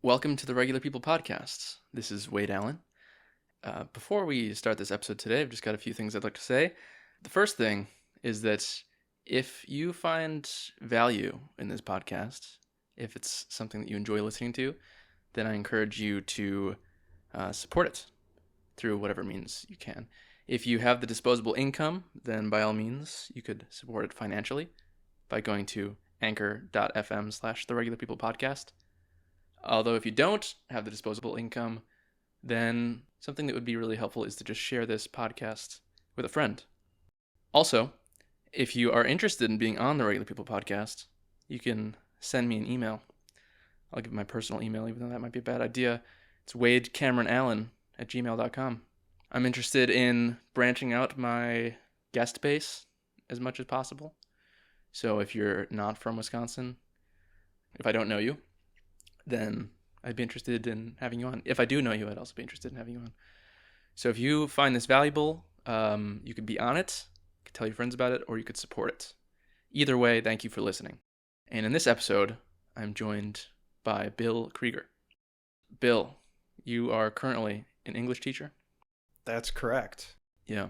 Welcome to the Regular People Podcast. This is Wade Allen. Before we start this episode today, I've just got a few things I'd like to say. The first thing is that if you find value in this podcast, if it's something that you enjoy listening to, then I encourage you to support it through whatever means you can. If you have the disposable income, then by all means, you could support it financially by going to anchor.fm/theregularpeoplepodcast. Although if you don't have the disposable income, then something that would be really helpful is to just share this podcast with a friend. Also, if you are interested in being on the Regular People Podcast, you can send me an email. I'll give my personal email, even though that might be a bad idea. It's wadecameronallen@gmail.com. I'm interested in branching out my guest base as much as possible. So if you're not from Wisconsin, if I don't know you, then I'd be interested in having you on. If I do know you, I'd also be interested in having you on. So if you find this valuable, you could be on it, you could tell your friends about it, or you could support it. Either way, thank you for listening. And in this episode, I'm joined by Bill Krueger. Bill, you are currently an English teacher? That's correct. Yeah.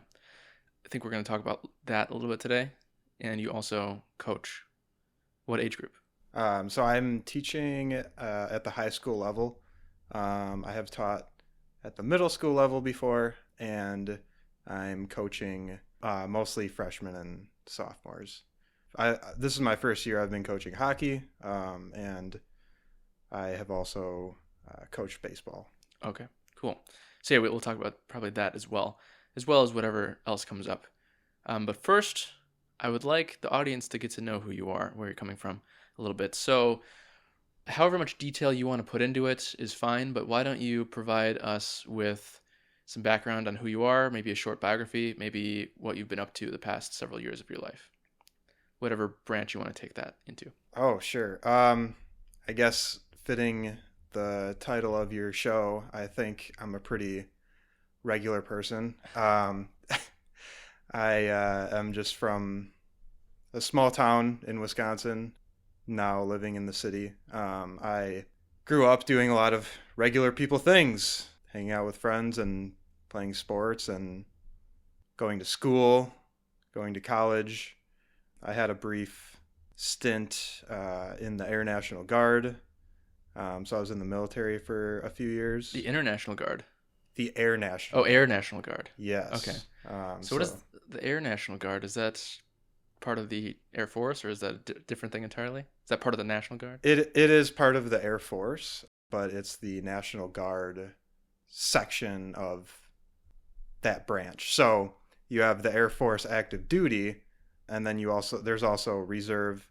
I think we're going to talk about that a little bit today. And you also coach. What age group? So I'm teaching at the high school level. I have taught at the middle school level before, and I'm coaching mostly freshmen and sophomores. This is my first year I've been coaching hockey, and I have also coached baseball. Okay, cool. So yeah, we'll talk about probably that as well as whatever else comes up. But first, I would like the audience to get to know who you are, where you're coming from a little bit. So however much detail you want to put into it is fine, but why don't you provide us with some background on who you are, maybe a short biography, maybe what you've been up to the past several years of your life, whatever branch you want to take that into. Oh, sure. I guess fitting the title of your show, I think I'm a pretty regular person. I am just from a small town in Wisconsin, now living in the city. I grew up doing a lot of regular people things, hanging out with friends and playing sports and going to school, going to college. I had a brief stint in the Air National Guard. So I was in the military for a few years. The International Guard. The Air National. Oh, Air National Guard. Yes. Okay. So what is the Air National Guard? Is that part of the Air Force, or is that a different thing entirely? Is that part of the National Guard? It is part of the Air Force, but it's the National Guard section of that branch. So you have the Air Force active duty, and then there's also reserve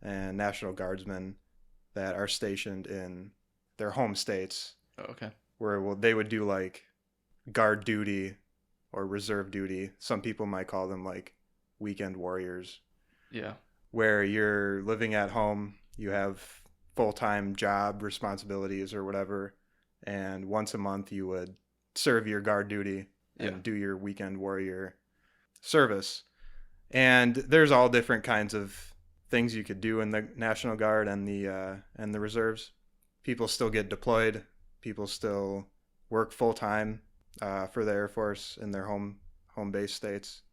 and National Guardsmen that are stationed in their home states. Oh, okay. Where they would do like guard duty or reserve duty. Some people might call them like weekend warriors. Yeah. Where you're living at home, you have full-time job responsibilities or whatever, and once a month you would serve your guard duty and do your weekend warrior service. And there's all different kinds of things you could do in the National Guard and the reserves. People still get deployed. People still work full-time for the Air Force in their home base states.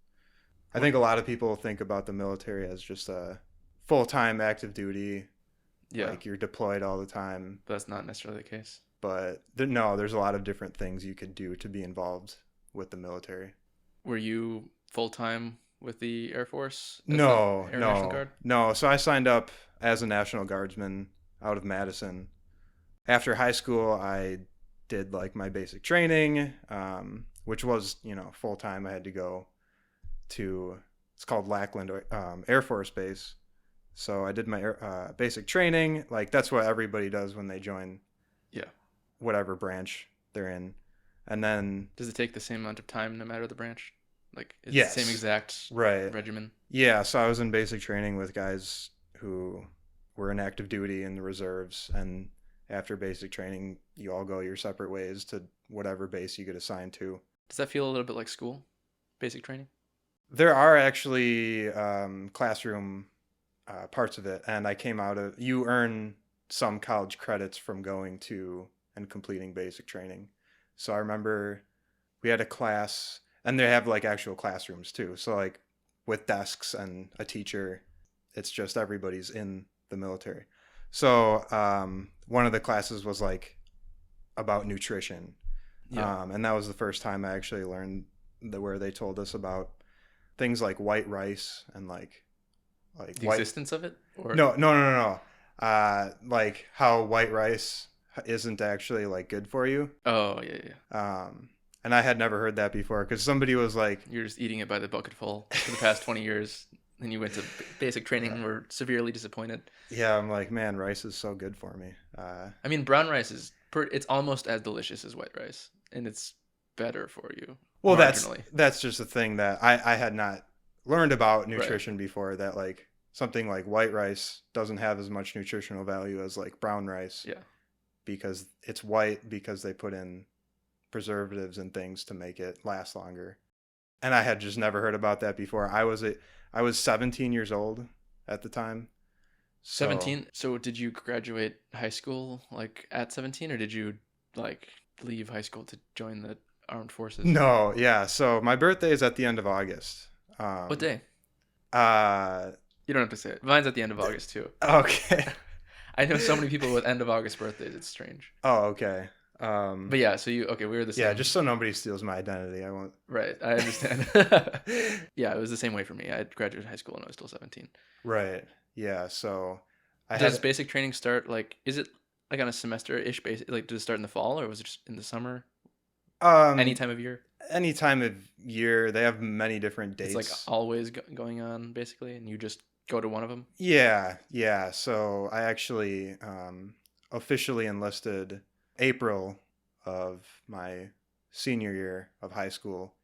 I think a lot of people think about the military as just a full-time active duty. Yeah. Like you're deployed all the time. But that's not necessarily the case. But no, there's a lot of different things you could do to be involved with the military. Were you full-time with the Air Force? No. National Guard? No. So I signed up as a National Guardsman out of Madison. After high school, I did like my basic training, which was, full-time. I had to go to, it's called Lackland Air Force Base. So I did my basic training. Like that's what everybody does when they join whatever branch they're in. And then... Does it take the same amount of time no matter the branch? Like it's yes. the same exact regimen? Yeah, so I was in basic training with guys who were in active duty in the reserves, and after basic training, you all go your separate ways to whatever base you get assigned to. Does that feel a little bit like school? Basic training? There are actually classroom parts of it, and I came out of... You earn some college credits from going to and completing basic training. So I remember we had a class, and they have like actual classrooms too. So like with desks and a teacher, it's just everybody's in the military. So one of the classes was like about nutrition. Yeah. And that was the first time I actually learned where they told us about things like white rice and like The white. existence of it, or No. Like how white rice isn't actually like good for you. oh yeah. And I had never heard that before because somebody was like, You're just eating it by the bucketful for the past 20 years. Then you went to basic training and were severely disappointed. yeah, I'm like, man, rice is so good for me. I mean, brown rice it's almost as delicious as white rice, and it's better for you Well, marginally. that's just a thing that I had not learned about Right. nutrition before, that like something like white rice doesn't have as much nutritional value as like brown rice Yeah. because it's white because they put in preservatives and things to make it last longer. And I had just never heard about that before. I was 17 years old at the time. So, 17. So did you graduate high school like at 17, or did you like leave high school to join the armed forces? No, yeah. So my birthday is at the end of August. What day? Uh, You don't have to say it. Mine's at the end of August too. okay. I know so many people with end of August birthdays. It's strange. Oh, okay. But yeah, so we were the same. Yeah, just so nobody steals my identity, I won't. Right, I understand. Yeah, it was the same way for me. I graduated high school and I was still 17. Right. Yeah. So Does basic training start like, is it like on a semester-ish basis? Like, does it start in the fall, or was it just in the summer? Any time of year? Any time of year. They have many different dates. It's like always going on basically, and you just go to one of them. Yeah. So I actually officially enlisted April of my senior year of high school.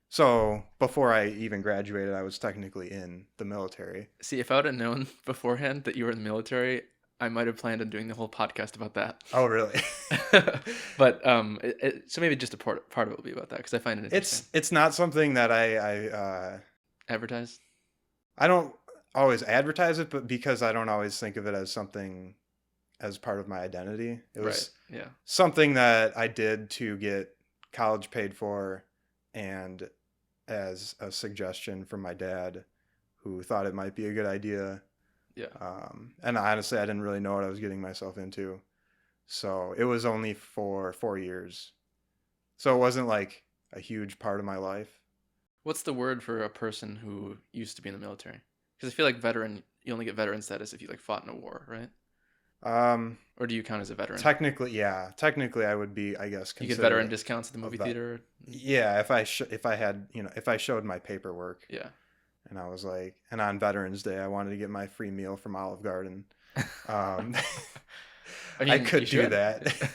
So before I even graduated, I was technically in the military. See, if I would have known beforehand that you were in the military, I might have planned on doing the whole podcast about that. Oh, really? But so maybe just a part of it will be about that, because I find it interesting. It's not something that I Advertise? I don't always advertise it, but because I don't always think of it as something as part of my identity. It was right. Yeah. something that I did to get college paid for, and as a suggestion from my dad, who thought it might be a good idea. Yeah. And honestly, I didn't really know what I was getting myself into. So it was only for 4 years. So it wasn't like a huge part of my life. What's the word for a person who used to be in the military? Because I feel like veteran, you only get veteran status if you like fought in a war, right? Or do you count as a veteran? Technically, yeah. Technically, I would be, I guess, you get veteran discounts at the movie theater. Yeah, if I had, if I showed my paperwork. Yeah. And I was like, and on Veterans Day, I wanted to get my free meal from Olive Garden. I could do that.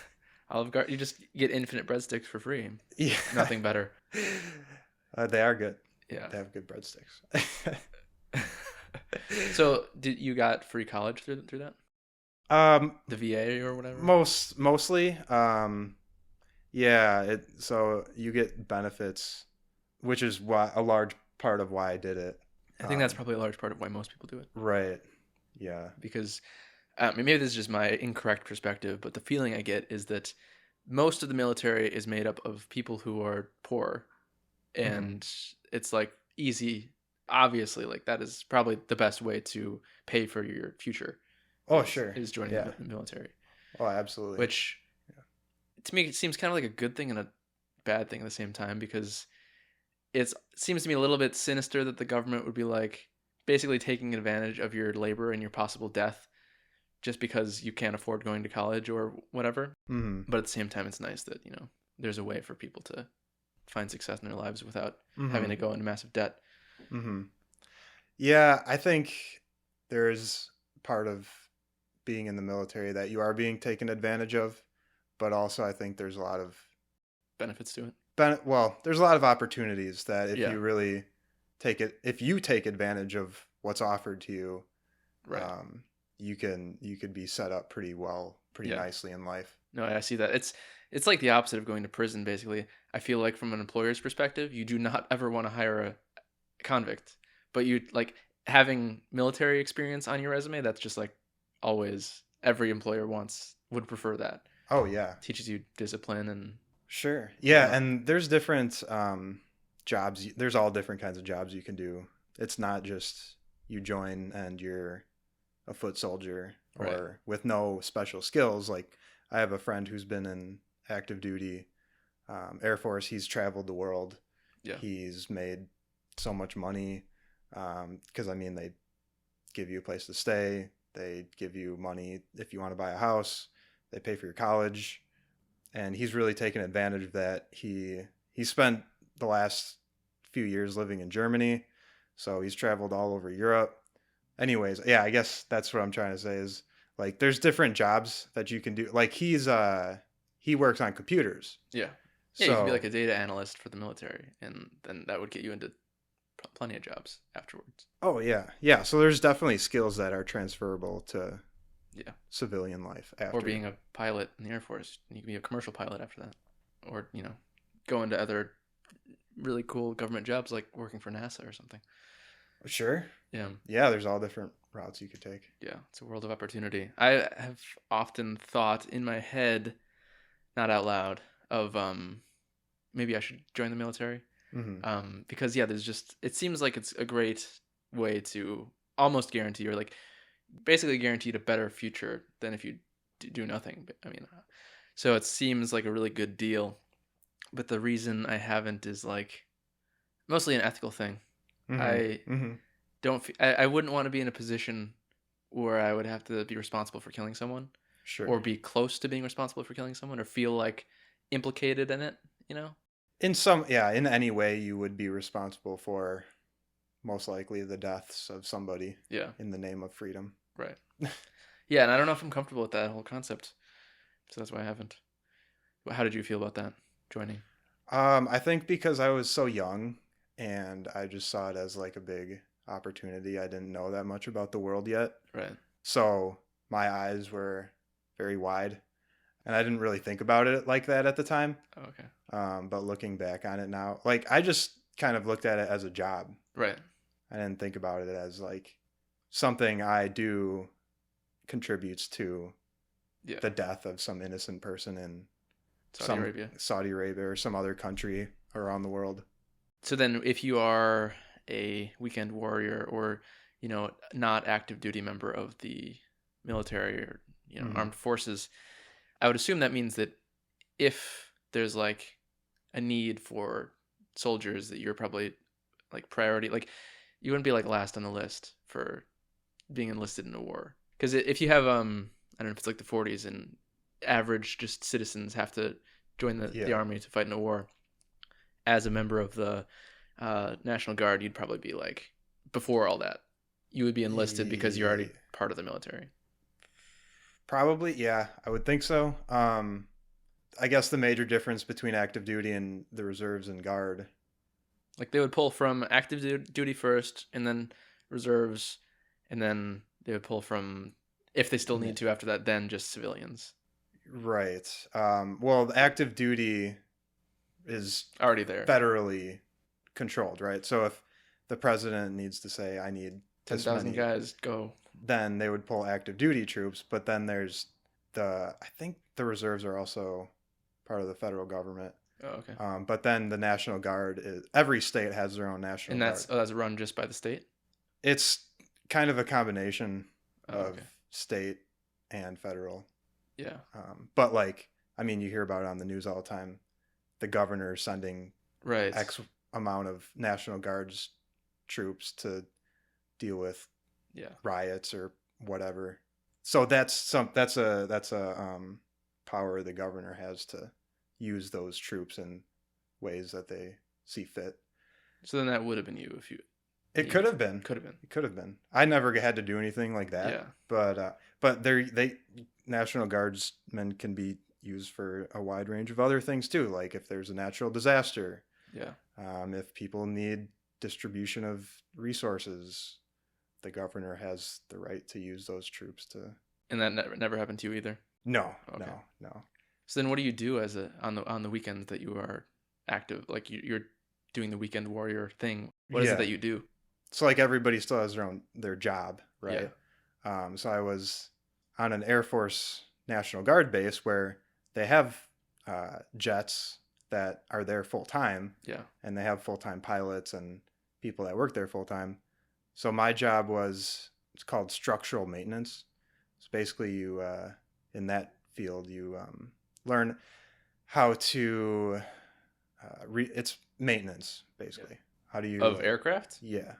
Olive Garden, you just get infinite breadsticks for free. Yeah. Nothing better. They are good. Yeah. They have good breadsticks. So, you got free college through that? The VA or whatever? Mostly. Yeah. So you get benefits, which is a large part of why I did it. I think that's probably a large part of why most people do it. Right. Yeah. Because maybe this is just my incorrect perspective, but the feeling I get is that most of the military is made up of people who are poor, and it's like easy. Obviously, like that is probably the best way to pay for your future. Oh, sure. Is joining the military. Oh, absolutely. Which, to me, it seems kind of like a good thing and a bad thing at the same time, because it seems to me a little bit sinister that the government would be like basically taking advantage of your labor and your possible death just because you can't afford going to college or whatever. Mm-hmm. But at the same time, it's nice that, there's a way for people to find success in their lives without having to go into massive debt. Mm-hmm. Yeah, I think there's part of being in the military that you are being taken advantage of, but also I think there's a lot of benefits to it. There's a lot of opportunities that if Yeah. you really if you take advantage of what's offered to you, right. You could be set up pretty nicely in life. No, I see that. It's like the opposite of going to prison, basically. I feel like from an employer's perspective, you do not ever want to hire a convict, but you like having military experience on your resume. That's just like always Mm-hmm. every employer would prefer that. Oh yeah. Teaches you discipline and Sure. Yeah, whatnot. and there's different jobs. There's all different kinds of jobs you can do. It's not just you join and you're a foot soldier Right. or with no special skills. Like I have a friend who's been in active duty Air Force. He's traveled the world. Yeah. He's made so much money because I mean they give you a place to stay. They give you money if you want to buy a house. They pay for your college, and he's really taken advantage of that. He spent the last few years living in Germany, so he's traveled all over Europe. Anyways, yeah, I guess that's what I'm trying to say is like there's different jobs that you can do. Like he works on computers. Yeah. Yeah, you could be like So, a data analyst for the military, and then that would get you into plenty of jobs afterwards. oh yeah. Yeah, so there's definitely skills that are transferable to Yeah. civilian life Or after. being a pilot in the Air Force. You can be a commercial pilot after that. Or, go into other really cool government jobs like working for NASA or something. Sure. Yeah. Yeah, there's all different routes you could take. Yeah. It's a world of opportunity. I have often thought in my head, not out loud, of maybe I should join the military. Hmm. Because yeah, it seems like it's a great way to almost guarantee or like basically guaranteed a better future than if you do nothing. I mean, so it seems like a really good deal. But the reason I haven't is like mostly an ethical thing. Hmm. I Hmm. I wouldn't want to be in a position where I would have to be responsible for killing someone or Sure. be close to being responsible for killing someone or feel like implicated in it, you know? In any way you would be responsible for most likely the deaths of somebody Yeah, in the name of freedom. right. Yeah, and I don't know if I'm comfortable with that whole concept. So that's why I haven't. How did you feel about that joining? I think because I was so young and I just saw it as like a big opportunity. I didn't know that much about the world yet. Right. So my eyes were very wide and I didn't really think about it like that at the time. Oh, okay. But looking back on it now, like I just kind of looked at it as a job. Right. I didn't think about it as like something I do contributes to Yeah. the death of some innocent person in Saudi some Arabia. Saudi Arabia or some other country around the world. So then, if you are a weekend warrior or not active duty member of the military or Mm-hmm. armed forces, I would assume that means that if there's like a need for soldiers, that you're probably like priority. Like you wouldn't be like last on the list for being enlisted in a war. Because if you have I don't know if it's like the 40s and average just citizens have to join the Yeah. army to fight in a war. As a member of the National Guard, you'd probably be like before all that. You would be enlisted because you're already part of the military. Probably, yeah, I would think so. I guess the major difference between active duty and the reserves and guard. Like they would pull from active duty first, and then reserves, and then they would pull from if they still need to after that, then just civilians Right. Well, the active duty is already there. federally controlled, right? So if the president needs to say, I need Ten this thousand many, guys go. then they would pull active duty troops. But then there's I think the reserves are also part of the federal government. Oh, okay. But then the National Guard every state has their own National And Guard. that's run just by the state. It's kind of a combination Oh, of okay. state and federal. Yeah. But like, I mean, you hear about it on the news all the time. The governor sending Right. X amount of National Guards troops to deal with Yeah. riots or whatever. So that's a power the governor has to use those troops in ways that they see fit. So then that would have been you if you. It could have been. Could have been. It could have been. I never had to do anything like that. Yeah. But they National Guardsmen can be used for a wide range of other things too. Like if there's a natural disaster, Yeah. if people need distribution of resources, the governor has the right to use those troops to. And that never happened to you either. No, Okay. no. So then, what do you do on the weekends that you are active? Like you're doing the weekend warrior thing. What is it that you do? So like everybody still has their job, right? So I was on an Air Force National Guard base where they have jets that are there full time, Yeah. and they have full time pilots and people that work there full time. So my job was, it's called structural maintenance. So basically, you in that field you learn how to it's maintenance basically. How do you Of aircraft? yeah,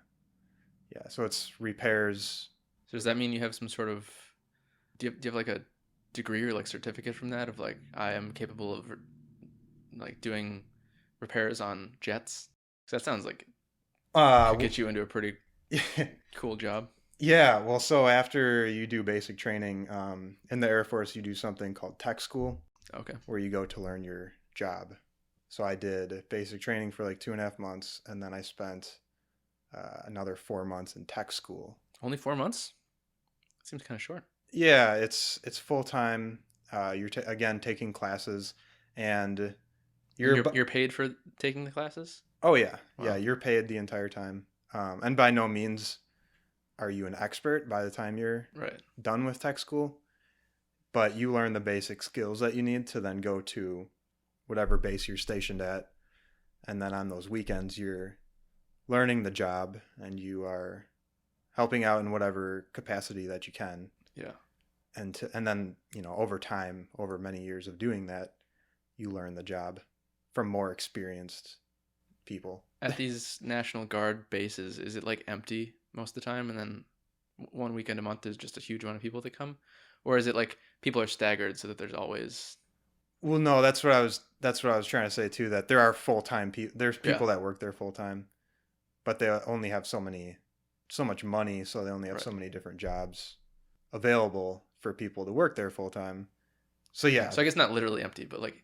yeah. So it's repairs. So does that mean you have some sort of do you have like a degree or like certificate from that of like I am capable of like doing repairs on jets? 'Cause that sounds like could W- get you into a pretty cool job. yeah. Well, so after you do basic training in the Air Force, you do something called tech school, Okay. where you go to learn your job. So I did basic training for like 2.5 months, and then I spent another 4 months in tech school. Only 4 months? Seems kind of short. Yeah, it's full time. You're again taking classes, and And you're you're paid for taking the classes? oh yeah, yeah, Wow. you're paid the entire time. And by no means are you an expert by the time you're Right. done with tech school, but you learn the basic skills that you need to then go to whatever base you're stationed at, and then on those weekends you're learning the job and you are helping out in whatever capacity that you can. Yeah. And then, over time, over many years of doing that, you learn the job from more experienced people. At these National Guard bases, is it like empty most of the time and then one weekend a month is just a huge amount of people that come? Or is it like people are staggered so that there's always Well, no, that's what I was trying to say too, that there are full-time people, there's yeah, people that work there full-time, but they only have so much money, so they only have so right. many different jobs available for people to work there full-time. So Yeah. yeah, So I guess not literally empty, but like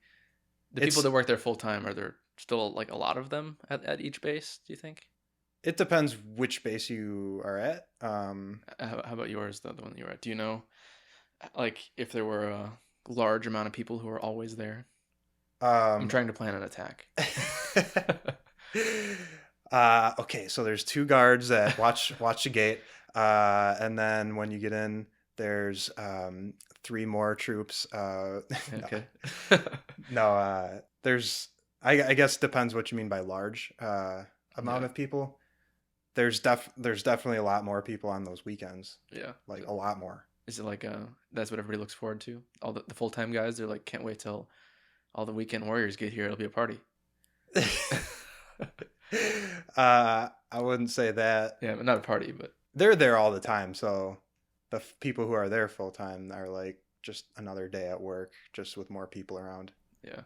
the people it's that work there full time, are there still like a lot of them at each base, do you think? it depends which base you are at. How about yours, the one that you were at? Do you know like if there were a large amount of people who are always there? I'm Um, trying to plan an attack. okay, so there's two guards that watch the gate, and then when you get in, there's three more troops. No, Okay. no, there's I guess depends what you mean by large amount Yeah. of people. There's definitely a lot more people on those weekends, Yeah. like a lot more. Is it like that's what everybody looks forward to? All the full-time guys, they're like can't wait till all the weekend warriors get here. It'll be a party. I wouldn't say that. Yeah, but not a party, but They're there all the time, so the people who are there full time are like just another day at work, just with more people around. yeah.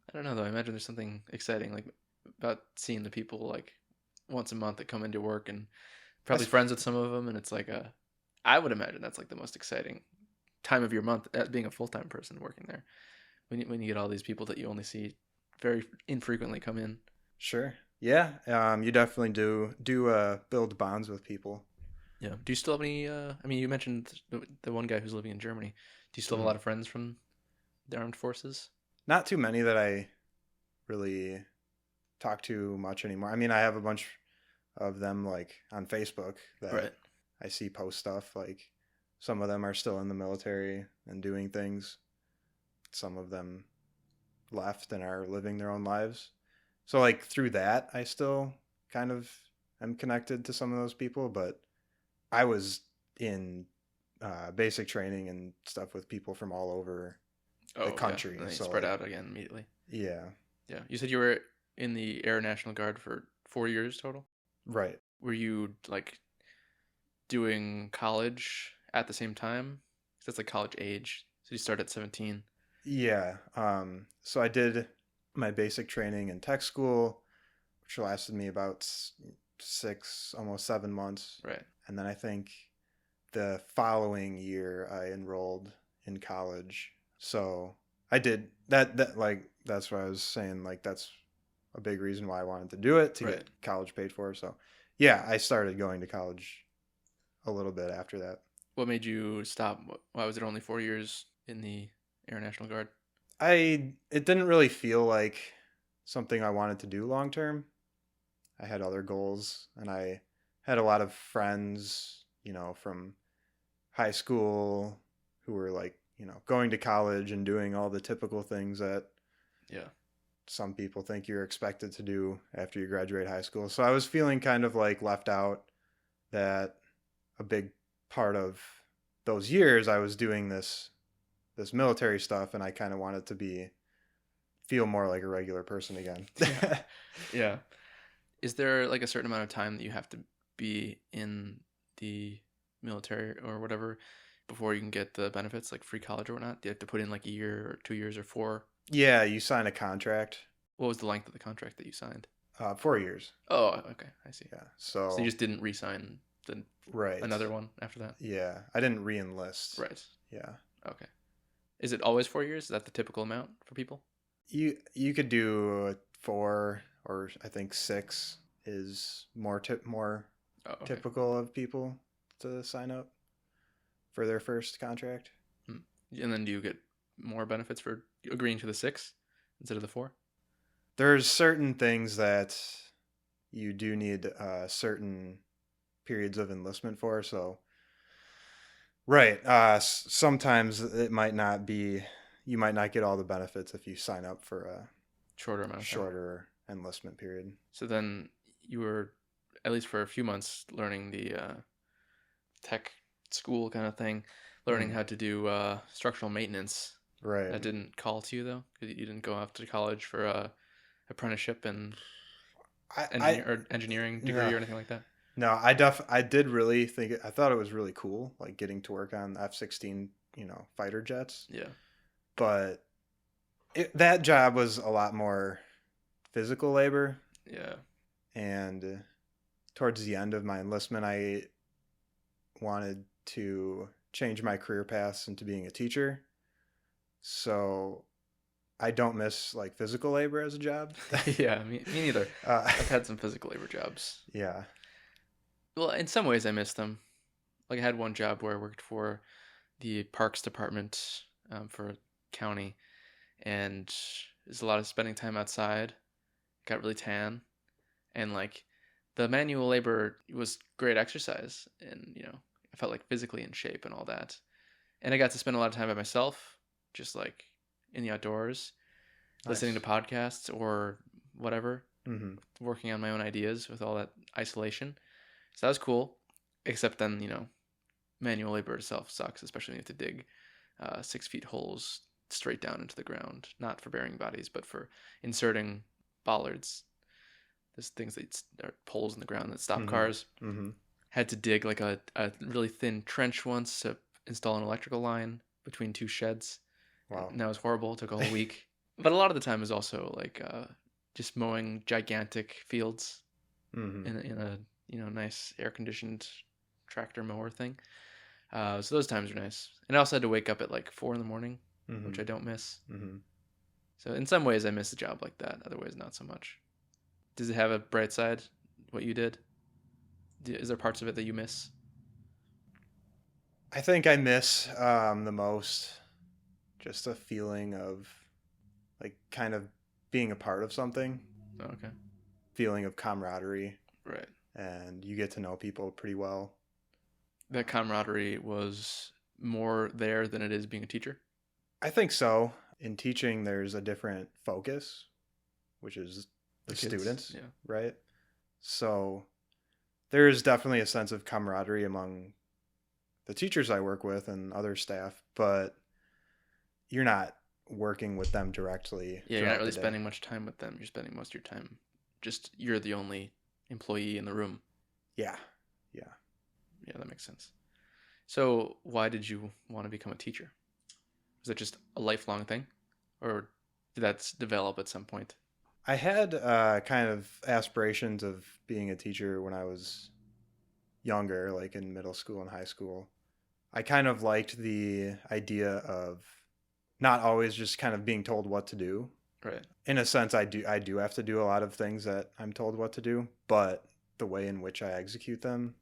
I don't know though. I imagine there's something exciting like about seeing the people like once a month that come into work and I probably s- friends with some of them, and it's like a. I would imagine that's like the most exciting time of your month as being a full time person working there. When you get all these people that you only see very infrequently come in. Sure, yeah, you definitely do build bonds with people. Yeah. Do you still have any? I mean, you mentioned the one guy who's living in Germany. Do you still have a Mhm. lot of friends from the armed forces? Not too many that I really talk to much anymore. I mean, I have a bunch of them like on Facebook Right. that I see post stuff. Like some of them are still in the military and doing things. Some of them left and are living their own lives. So like through that, I still kind of am connected to some of those people, but I was in basic training and stuff with people from all over the Oh yeah. country. And then you So spread like, out again immediately. yeah, Yeah. You said you were in the Air National Guard for 4 years total. right. Were you like doing college at the same time? 'Cause that's like college age. So you start at 17. Yeah. So I did my basic training in tech school, which lasted me about 6, almost 7 months. Right. And then I think the following year I enrolled in college. So I did that like that's what I was saying, like that's a big reason why I wanted to do it, to Right. get college paid for. So yeah, I started going to college a little bit after that. What made you stop? Why was it only 4 years in the Air National Guard? It didn't really feel like something I wanted to do long term. I had other goals, and I had a lot of friends, from high school who were like, going to college and doing all the typical things that Yeah. some people think you're expected to do after you graduate high school. So I was feeling kind of like left out, that a big part of those years I was doing this military stuff, and I kind of wanted to feel more like a regular person again. Yeah. Yeah. Is there like a certain amount of time that you have to be in the military or whatever before you can get the benefits, like free college or whatnot? Do you have to put in like a year or 2 years or four? Yeah, you sign a contract. What was the length of the contract that you signed? 4 years. Oh, okay. I see. Yeah. So So you just didn't re-sign right. another one after that? Yeah, I didn't re-enlist. Right. Yeah. Okay. Is it always 4 years? Is that the typical amount for people? You could do 4, or I think 6 is more Oh, okay. typical of people to sign up for their first contract. And then do you get more benefits for agreeing to the 6 instead of the 4? There's certain things that you do need certain periods of enlistment for. So, right. Sometimes it might not be, you might not get all the benefits if you sign up for a Shorter amount of time. shorter enlistment period. So then you were, at least for a few months, learning the tech school kind of thing, learning how to do structural maintenance. Right. That didn't call to you, though? Because you didn't go off to college for a apprenticeship and engineering degree or anything like that? No, I did really think I thought it was really cool, like getting to work on F-16, fighter jets. Yeah. But that job was a lot more physical labor. Yeah. And towards the end of my enlistment, I wanted to change my career paths into being a teacher. So I don't miss like physical labor as a job. Yeah, me neither. I've had some physical labor jobs. Yeah. Well, in some ways I miss them. Like I had one job where I worked for the parks department for a county, and there's a lot of spending time outside. Got really tan, and like the manual labor was great exercise, and I felt like physically in shape and all that. And I got to spend a lot of time by myself, just like in the outdoors, listening to podcasts or whatever, working on my own ideas with all that isolation. So that was cool, except then, manual labor itself sucks, especially when you have to dig 6 feet holes straight down into the ground, not for burying bodies, but for inserting bollards. There's things that are poles in the ground that stop cars. Had to dig like a really thin trench once to install an electrical line between 2 sheds. Wow. And that was horrible. It took a whole week. But a lot of the time is also like just mowing gigantic fields in a nice air conditioned tractor mower thing. So those times are nice. And I also had to wake up at like 4 a.m, which I don't miss. So in some ways I miss a job like that. Other ways not so much. Does it have a bright side, what you did? Is there parts of it that you miss? I think I miss the most just a feeling of like kind of being a part of something. Oh, okay. Feeling of camaraderie. Right. And you get to know people pretty well. That camaraderie was more there than it is being a teacher? I think so. In teaching, there's a different focus, which is the students, yeah. Right? So there is definitely a sense of camaraderie among the teachers I work with and other staff, but you're not working with them directly. Yeah, you're not really spending much time with them. You're spending most of your time you're the only employee in the room. Yeah. Yeah, that makes sense. So why did you want to become a teacher? Was it just a lifelong thing? Or did that develop at some point? I had kind of aspirations of being a teacher when I was younger, like in middle school and high school. I kind of liked the idea of not always just kind of being told what to do. Right. In a sense, I do have to do a lot of things that I'm told what to do, but the way in which I execute them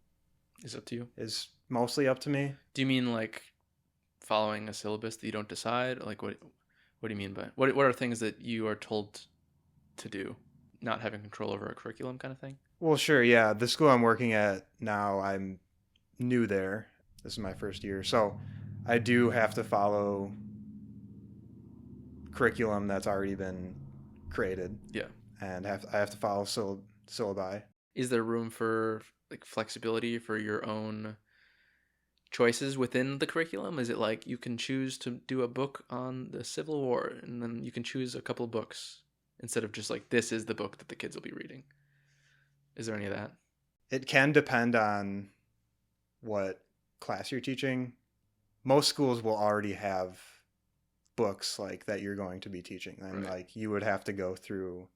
is up to you. Is mostly up to me. Do you mean like following a syllabus that you don't decide? Like what do you mean by what are things that you are told to do, not having control over a curriculum kind of thing? Well, sure, yeah. The school I'm working at now, I'm new there. This is my first year. So I do have to follow curriculum that's already been created, Yeah. and I have to follow syllabi. Is there room for like flexibility for your own choices within the curriculum? Is it like you can choose to do a book on the Civil War and then you can choose a couple books instead of just like this is the book that the kids will be reading? Is there any of that? It can depend on what class you're teaching. Most schools will already have books like that you're going to be teaching, and Right. like you would have to go through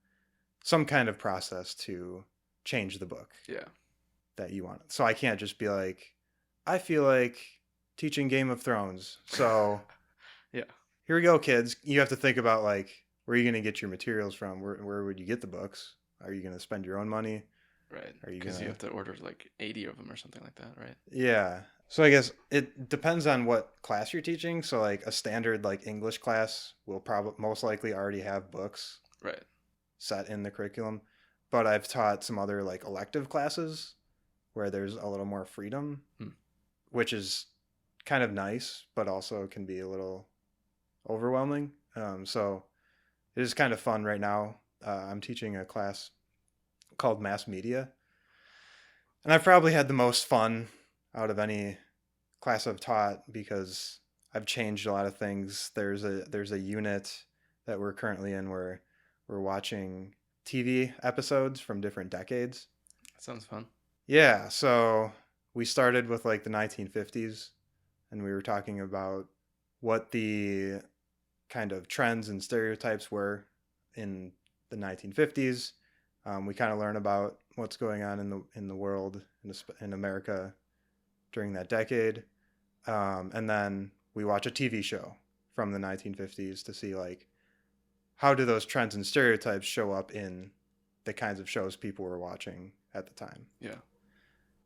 some kind of process to change the book Yeah. that you want. So I can't just be like, I feel like teaching Game of Thrones. So Yeah. here we go, kids. You have to think about like, where are you going to get your materials from? Where would you get the books? Are you going to spend your own money? Right. Are you Because gonna? you have to order like 80 of them or something like that, right? Yeah. So I guess it depends on what class you're teaching. So like a standard like English class will probably most likely already have books Right. set in the curriculum. But I've taught some other like elective classes where there's a little more freedom, Hmm. which is kind of nice, but also can be a little overwhelming. So it is kind of fun right now. I'm teaching a class called mass media, and I've probably had the most fun out of any class I've taught because I've changed a lot of things. There's a unit that we're currently in where we're watching TV episodes from different decades. That sounds fun. Yeah, so we started with like the 1950s, and we were talking about what the kind of trends and stereotypes were in the 1950s. We kind of learn about what's going on in the world in America during that decade, and then we watch a TV show from the 1950s to see like how do those trends and stereotypes show up in the kinds of shows people were watching at the time. Yeah.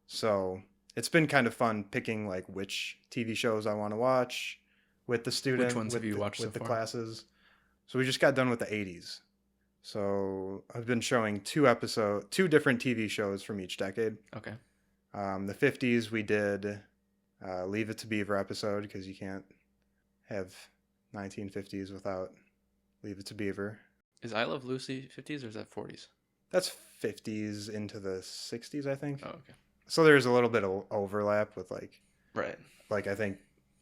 So it's been kind of fun picking like which TV shows I want to watch with the Which student ones have you watched so with the far? classes. So we just got done with the 80s. So I've been showing two different TV shows from each decade. Okay. The 50s we did Leave It to Beaver episode because you can't have 1950s without Leave It to Beaver. Is I Love Lucy 50s or is that 40s? That's 50s into the 60s, I think. Oh, okay. So there's a little bit of overlap with Right. like I think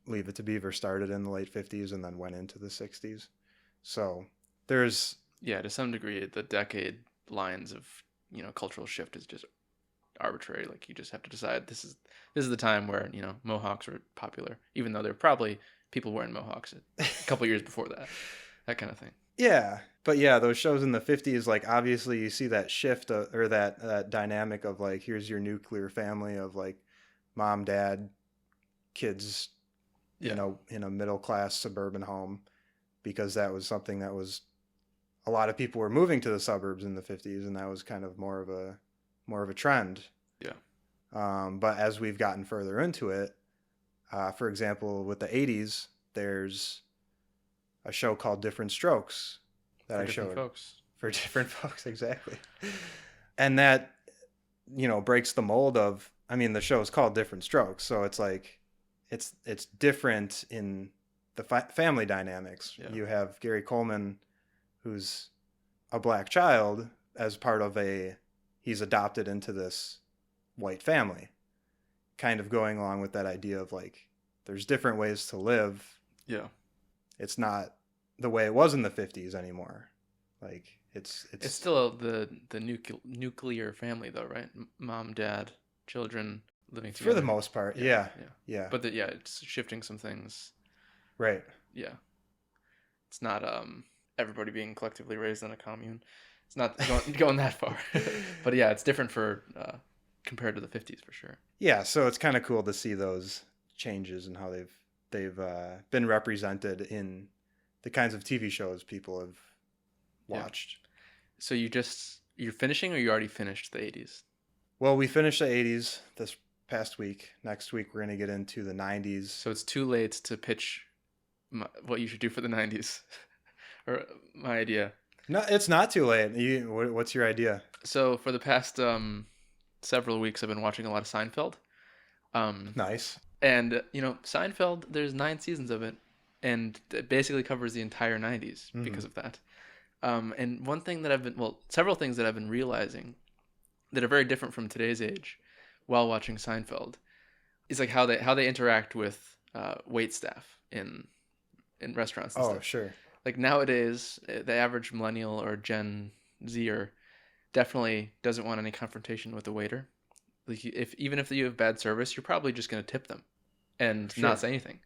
Leave It to Beaver started in the late 50s and then went into the 60s. So there's Yeah, to some degree, the decade lines of cultural shift is just arbitrary. Like you just have to decide this is the time where Mohawks were popular, even though there were probably people wearing Mohawks a couple years before that kind of thing. yeah, but yeah, those shows in the 50s, like obviously you see that shift or that dynamic of like here's your nuclear family of like mom, dad, kids, Yeah. in a middle class suburban home, because that was something that was a lot of people were moving to the suburbs in the 50s, and that was kind of more of a trend. Yeah. But as we've gotten further into it, for example, with the 80s, there's a show called Different Strokes that For I different showed folks. for different folks, exactly. And that, breaks the mold of, I mean, the show is called Different Strokes, so it's like, it's different in the family dynamics. Yeah. You have Gary Coleman, who's a black child, as part of he's adopted into this white family, kind of going along with that idea of like, there's different ways to live. Yeah. It's not the way it was in the 50s anymore. Like it's still the nuclear family though, right? Mom, dad, children living together. for the most part. Yeah. But it's shifting some things. Right. Yeah. It's not everybody being collectively raised in a commune. It's not going that far. But yeah, it's different for compared to the 50s for sure. Yeah, so it's kind of cool to see those changes and how they've been represented in the kinds of TV shows people have watched. Yeah. So you're finishing, or you already finished the 80s? Well, we finished the 80s this past week. Next week we're going to get into the 90s. So it's too late to pitch what you should do for the 90s, or my idea. No, it's not too late. What's your idea? So for the past several weeks, I've been watching a lot of Seinfeld. Nice. And Seinfeld, there's 9 seasons of it, and it basically covers the entire 90s Hmm. because of that. And one thing that several things that I've been realizing that are very different from today's age while watching Seinfeld is like how they interact with wait staff in restaurants and Oh, stuff. sure. Like nowadays, the average millennial or Gen Zer definitely doesn't want any confrontation with the waiter. Like if even if you have bad service, you're probably just gonna tip them and not Sure. say anything.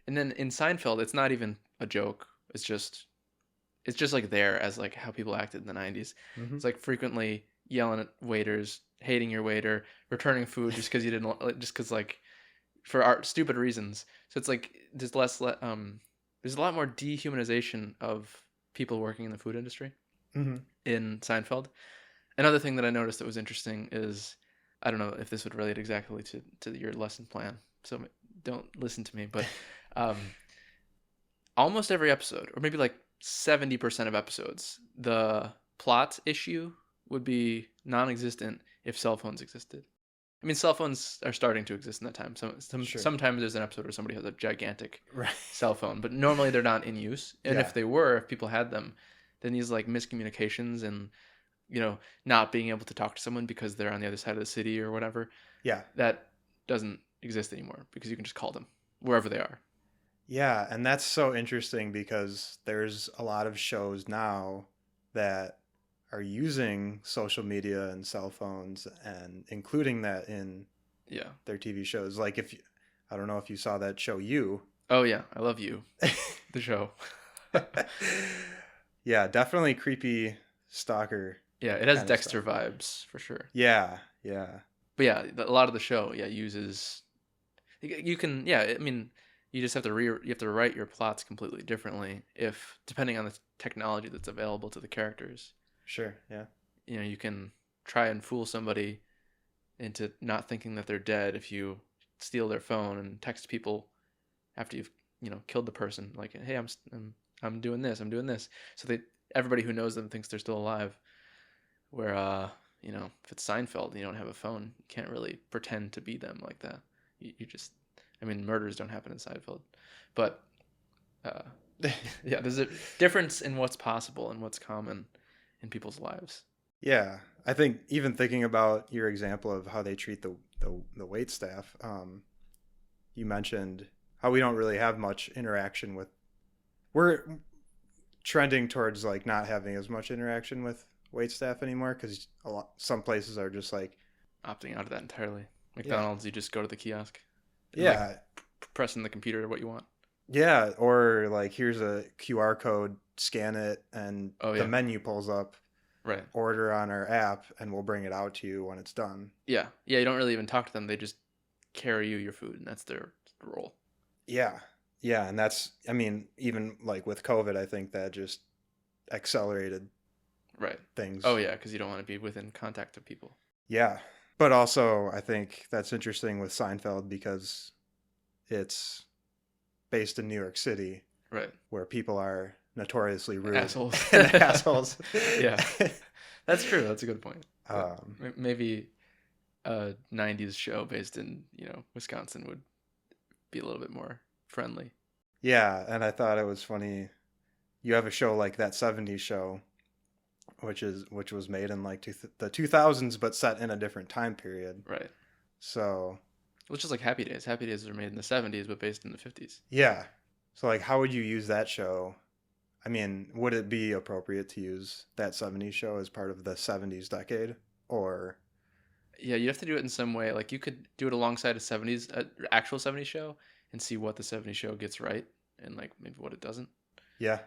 And then in Seinfeld, it's not even a joke. It's just like there as like how people acted in the 90s. Hmm. It's like frequently yelling at waiters, hating your waiter, returning food just because you didn't just because like for art stupid reasons. So it's like there's a lot more dehumanization of people working in the food industry Hmm. in Seinfeld. Another thing that I noticed that was interesting is I don't know if this would relate exactly to your lesson plan, so don't listen to me, but um, almost every episode, or maybe like 70% of episodes, the plot issue would be non-existent if cell phones existed. I mean, cell phones are starting to exist in that time. Sure. Sometimes there's an episode where somebody has a gigantic Right. cell phone, but normally they're not in use. And Yeah. if people had them, then these like miscommunications and not being able to talk to someone because they're on the other side of the city or whatever, Yeah. that doesn't exist anymore because you can just call them wherever they are. Yeah, and that's so interesting because there's a lot of shows now that are using social media and cell phones and including that in Yeah. their TV shows. Like I don't know if you saw that show You. Oh yeah, I love you, the show. Yeah, definitely creepy stalker Yeah, it has kind of Dexter stuff. vibes for sure. Yeah, yeah. But yeah, a lot of the show, yeah, uses you can yeah, I mean, you just have to you have to write your plots completely differently if depending on the technology that's available to the characters. Sure, yeah. You can try and fool somebody into not thinking that they're dead if you steal their phone and text people after you've killed the person like, hey, I'm doing this, I'm doing this, so they everybody who knows them thinks they're still alive. Where if it's Seinfeld and you don't have a phone, you can't really pretend to be them like that. You just, I mean, murders don't happen in Seinfeld, but uh, yeah, there's a difference in what's possible and what's common in people's lives. Yeah, I think even thinking about your example of how they treat the wait staff, you mentioned how we don't really have much interaction with. We're trending towards like not having as much interaction with wait staff anymore because some places are just like, Opting out of that entirely. yeah, McDonald's, you just go to the kiosk and like yeah, press in the computer what you want. yeah, or like here's a QR code, scan it, and Oh the yeah, menu pulls up. right. Order on our app, and we'll bring it out to you when it's done. Yeah, yeah. You don't really even talk to them. They just carry you your food, and that's their role. Yeah. Yeah. And that's, I mean, even like with COVID, I think that just accelerated Right. Oh things. yeah, because you don't want to be within contact of people. Yeah. But also, I think that's interesting with Seinfeld because it's based in New York City Right. where people are notoriously rude Assholes. and assholes. Yeah, that's true. That's a good point. But um, maybe a '90s show based in Wisconsin would be a little bit more friendly. yeah. And I thought it was funny. You have a show like that 70s show which was made in like the 2000s but set in a different time period. Right. So Well, it's just like Happy Days. Happy Days are made in the '70s, but based in the '50s. yeah, so like how would you use that show? I mean, would it be appropriate to use that 70s show as part of the 70s decade, or Yeah, you have to do it in some way. Like you could do it alongside a actual '70s show, and see what the '70s show gets right, and like maybe what it doesn't. yeah,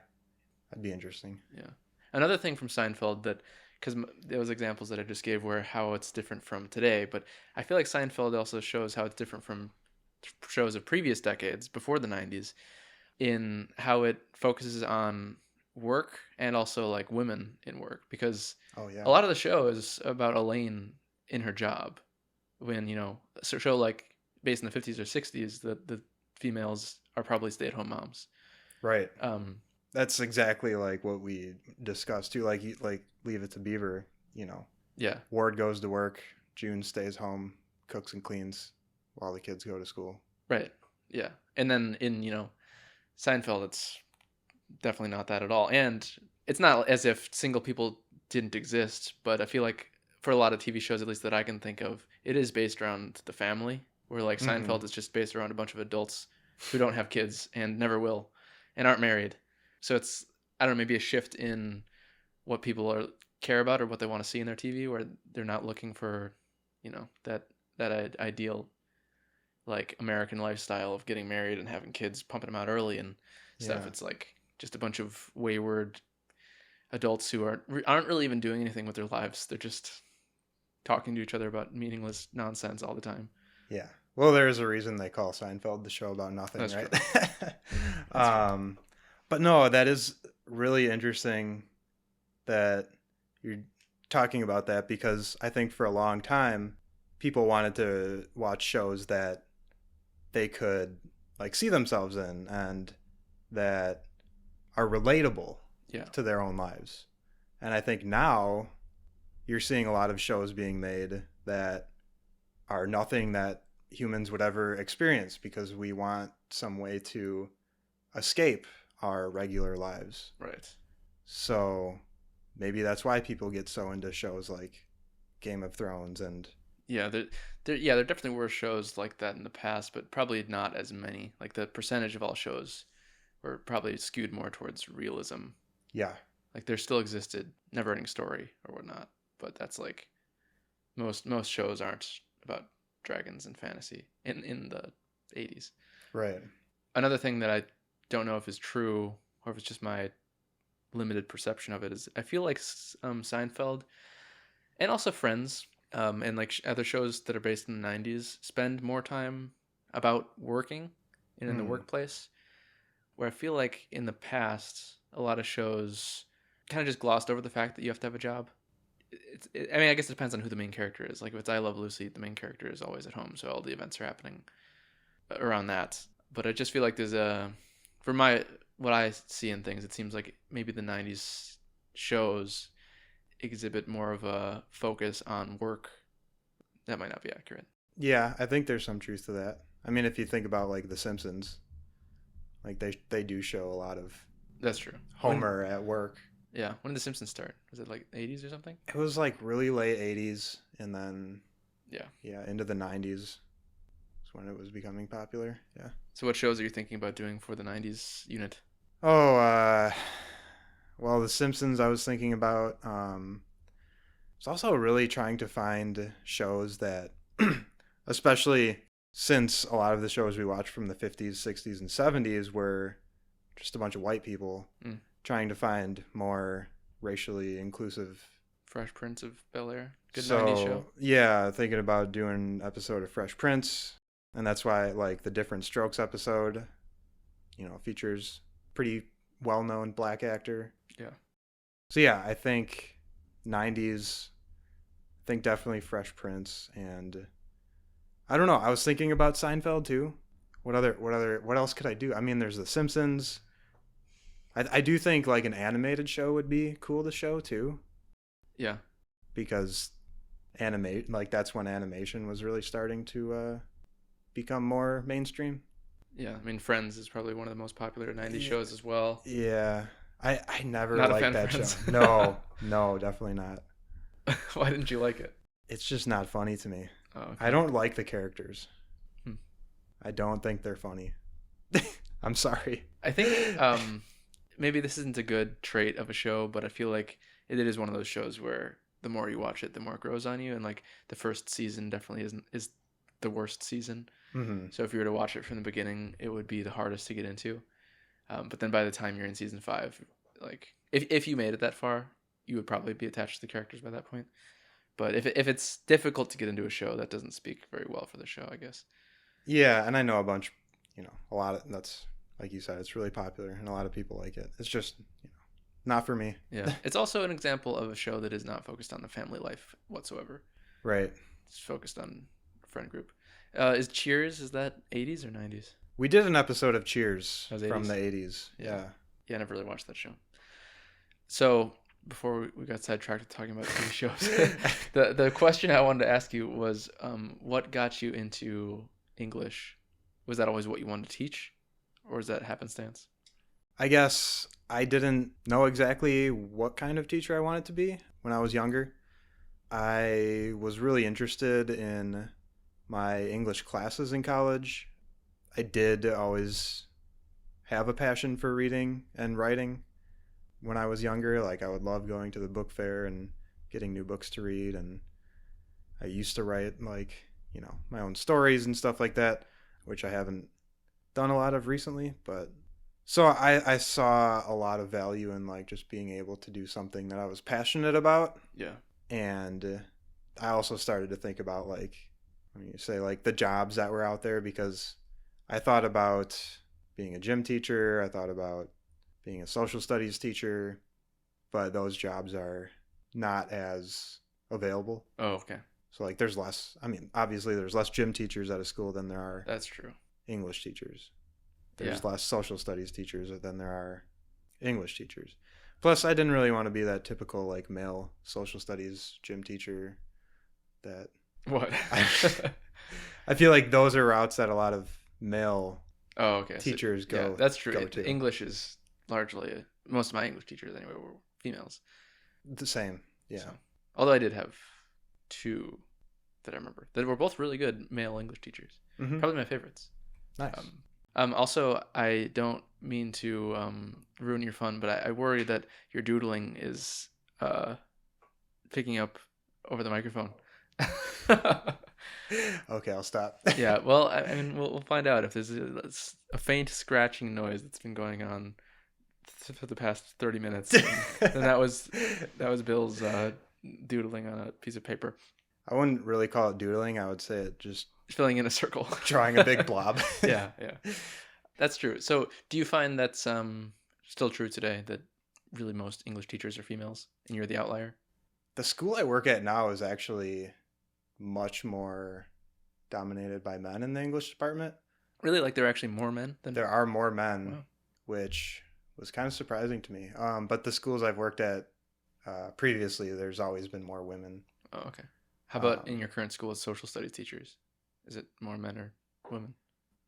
that'd be interesting. Yeah. Another thing from Seinfeld that, because those examples that I just gave were how it's different from today, but I feel like Seinfeld also shows how it's different from shows of previous decades before the '90s in how it focuses on work and also like women in work, because Oh a yeah. lot of the show is about Elaine in her job. When, a show like based in the '50s or '60s, the females are probably stay-at-home moms. Right. Um, That's exactly like what we discussed too, like like Leave It to Beaver, yeah, Ward goes to work, June stays home, cooks and cleans while the kids go to school. Right. Yeah. And then in, Seinfeld, it's definitely not that at all. And it's not as if single people didn't exist, but I feel like for a lot of TV shows, at least that I can think of, it is based around the family, where like Mm-hmm. Seinfeld is just based around a bunch of adults who don't have kids and never will and aren't married. So it's, I don't know, maybe a shift in what people care about or what they want to see in their TV, where they're not looking for, that ideal like American lifestyle of getting married and having kids, pumping them out early and stuff. Yeah. It's like just a bunch of wayward adults who aren't really even doing anything with their lives. They're just talking to each other about meaningless nonsense all the time. Yeah. Well, there's a reason they call Seinfeld the show about nothing, That's right? true. That's true. But no, that is really interesting that you're talking about that, because I think for a long time people wanted to watch shows that they could like see themselves in and that are relatable Yeah. to their own lives. And I think now you're seeing a lot of shows being made that are nothing that humans would ever experience, because we want some way to escape our regular lives. Right. So maybe that's why people get so into shows like Game of Thrones and Yeah, there definitely were shows like that in the past, but probably not as many. Like the percentage of all shows were probably skewed more towards realism. yeah. Like there still existed never-ending story or whatnot, but that's like most shows aren't about dragons and fantasy in the 80s. Right. Another thing that I don't know if is true or if it's just my limited perception of it is I feel like Seinfeld and also Friends and like other shows that are based in the 90s spend more time about working and in the workplace, where I feel like in the past a lot of shows kind of just glossed over the fact that you have to have a job. I mean, I guess it depends on who the main character is. Like if it's I Love Lucy, the main character is always at home, so all the events are happening around that. But I just feel like there's for what I see in things, it seems like maybe the '90s shows exhibit more of a focus on work. That might not be accurate. Yeah, I think there's some truth to that. I mean, if you think about like The Simpsons, like they do show a lot of That's true. Homer at work. Yeah, when did The Simpsons start? Was it like '80s or something? It was like really late 80s, and then Yeah. into the 90s is when it was becoming popular. Yeah. So what shows are you thinking about doing for the '90s unit? Oh, well, The Simpsons I was thinking about. I was also really trying to find shows that, especially since a lot of the shows we watched from the 50s, 60s, and 70s were just a bunch of white people, trying to find more racially inclusive. Fresh Prince of Bel-Air. Good So, 90s show. yeah, thinking about doing an episode of Fresh Prince. And that's why, like, the Different Strokes episode, features pretty well-known black actor. Yeah. So, yeah, I think 90s, I think definitely Fresh Prince. And I don't know, I was thinking about Seinfeld, too. What else could I do? I mean, there's The Simpsons. I do think, like, an animated show would be cool to show, too. Yeah. Because that's when animation was really starting to become more mainstream. Yeah, I mean Friends is probably one of the most popular 90s shows as well. Yeah. I never Not a liked fan of that show. Friends. No, definitely not. Why didn't you like it? It's just not funny to me. Oh, okay. I don't like the characters. Hmm. I don't think they're funny. I'm sorry. I think maybe this isn't a good trait of a show, but I feel like it is one of those shows where the more you watch it, the more it grows on you. And like the first season definitely is the worst season. Mm-hmm. So if you were to watch it from the beginning, it would be the hardest to get into. But then by the time you're in season 5, like if you made it that far, you would probably be attached to the characters by that point. But if it's difficult to get into a show, that doesn't speak very well for the show, I guess. Yeah, and I know a lot of that's, like you said, it's really popular and a lot of people like it. It's just, not for me. Yeah. It's also an example of a show that is not focused on the family life whatsoever. Right. It's focused on a friend group. Is Cheers, is that 80s or 90s? We did an episode of Cheers That was from 80s? the 80s. Yeah. Yeah, I never really watched that show. So before we got sidetracked talking about TV shows, the question I wanted to ask you was, what got you into English Was that always what you wanted to teach, or is that happenstance? I guess I didn't know exactly what kind of teacher I wanted to be when I was younger. I was really interested in my English classes in college. I did always have a passion for reading and writing when I was younger. Like, I would love going to the book fair and getting new books to read. And I used to write, like, my own stories and stuff like that, which I haven't done a lot of recently. But so I saw a lot of value in, like, just being able to do something that I was passionate about. Yeah. And I also started to think about, like, when you say, like, the jobs that were out there, because I thought about being a gym teacher, I thought about being a social studies teacher, but those jobs are not as available. Oh, okay. So, like, there's less, obviously there's less gym teachers at a school than there are That's true. English teachers. There's less social studies teachers than there are English teachers. Plus, I didn't really want to be that typical, like, male social studies gym teacher that... What? I feel like those are routes that a lot of male teachers go. Yeah, that's true. Go to. English is largely, most of my English teachers anyway were females. The same, yeah. So, although I did have 2 that I remember that were both really good male English teachers. Mm-hmm. Probably my favorites. Nice. Also, I don't mean to ruin your fun, but I worry that your doodling is picking up over the microphone. Okay, I'll stop. Yeah, well, I mean, we'll find out if there's a faint scratching noise that's been going on for the past 30 minutes. Then that was Bill's doodling on a piece of paper. I wouldn't really call it doodling. I would say it just filling in a circle, drawing a big blob. Yeah, that's true. So, do you find that's still true today, that really most English teachers are females, and you're the outlier? The school I work at now is actually much more dominated by men in the English department. Really? Like, there are actually more men than... There are more men, wow. Which was kind of surprising to me. But the schools I've worked at previously, there's always been more women. Oh, okay. How about in your current school as social studies teachers? Is it more men or women?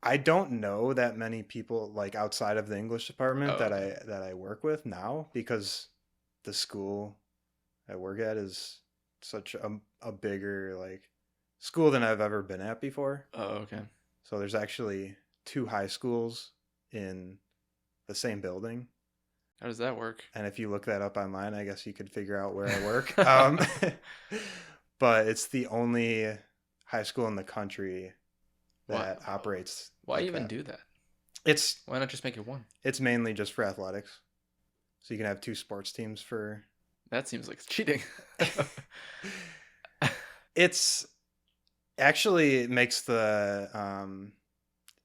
I don't know that many people, like, outside of the English department that I work with now, because the school I work at is such a bigger, like, school than I've ever been at before. Oh, okay. So there's actually 2 high schools in the same building. How does that work? And if you look that up online, I guess you could figure out where I work. But it's the only high school in the country that operates. Why like even that. do that? Why not just make it one? It's mainly just for athletics. So you can have 2 sports teams for... That seems like cheating. It's actually, it makes the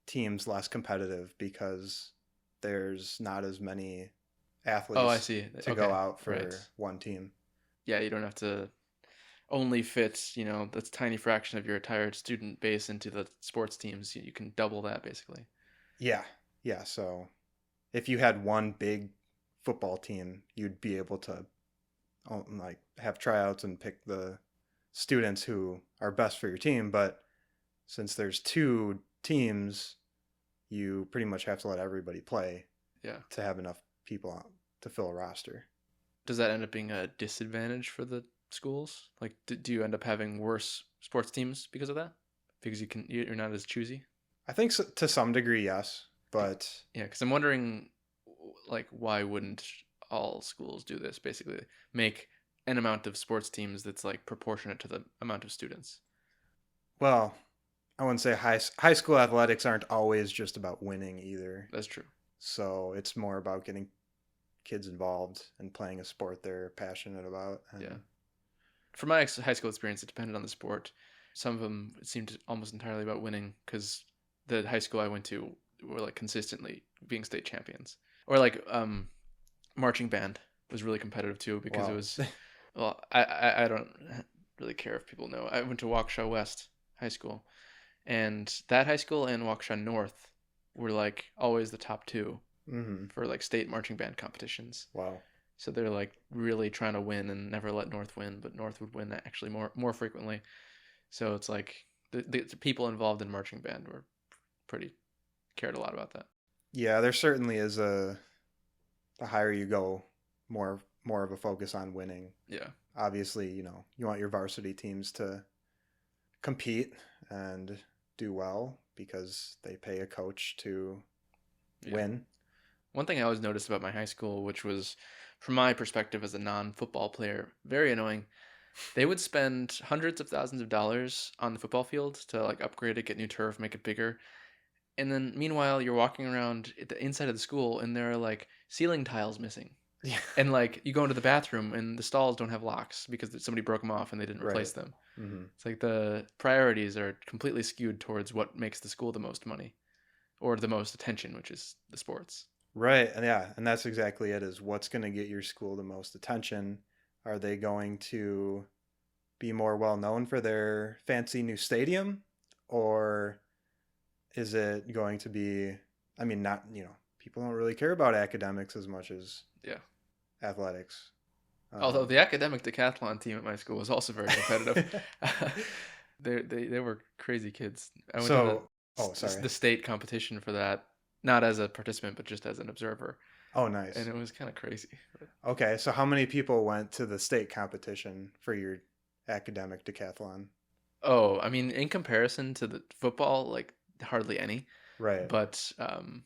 teams less competitive because there's not as many athletes I see. to go out for one team. Yeah, you don't have to only fit, this tiny fraction of your entire student base into the sports teams. You can double that, basically. Yeah. So if you had one big football team, you'd be able to, like, have tryouts and pick the students who are best for your team. But since there's 2 teams, you pretty much have to let everybody play to have enough people to fill a roster. Does that end up being a disadvantage for the schools? Like, do you end up having worse sports teams because of that? Because you're not as choosy? I think so, to some degree, yes. But yeah, because I'm wondering, like, why wouldn't all schools do this? Basically, make an amount of sports teams that's, like, proportionate to the amount of students. Well, I wouldn't say high school athletics aren't always just about winning either. That's true. So it's more about getting kids involved and playing a sport they're passionate about. Yeah. For my high school experience, it depended on the sport. Some of them seemed almost entirely about winning, because the high school I went to were, like, consistently being state champions. Or, like, marching band was really competitive too, because it was, well, I don't really care if people know. I went to Waukesha West High School, and that high school and Waukesha North were, like, always the top 2 for, like, state marching band competitions. Wow. So they're, like, really trying to win and never let North win, but North would win actually more frequently. So it's like the people involved in marching band were pretty cared a lot about that. Yeah, there certainly is the higher you go, more of a focus on winning. Yeah. Obviously, you want your varsity teams to compete and do well because they pay a coach to Yeah. win. One thing I always noticed about my high school, which was, from my perspective as a non-football player, very annoying. They would spend hundreds of thousands of dollars on the football field to like upgrade it, get new turf, make it bigger. And then meanwhile, you're walking around at the inside of the school and there are like ceiling tiles missing. Yeah. And like you go into the bathroom and the stalls don't have locks because somebody broke them off and they didn't replace Right. them. Mm-hmm. It's like the priorities are completely skewed towards what makes the school the most money or the most attention, which is the sports. Right. And yeah, and that's exactly it, is what's going to get your school the most attention. Are they going to be more well known for their fancy new stadium, or is it going to be, I mean, not, people don't really care about academics as much as Yeah. athletics. Although the academic decathlon team at my school was also very competitive. They were crazy kids. I went to the state competition for that, not as a participant, but just as an observer. Oh, nice. And it was kind of crazy. Okay, so how many people went to the state competition for your academic decathlon? Oh, I mean, in comparison to the football, like hardly any. Right. But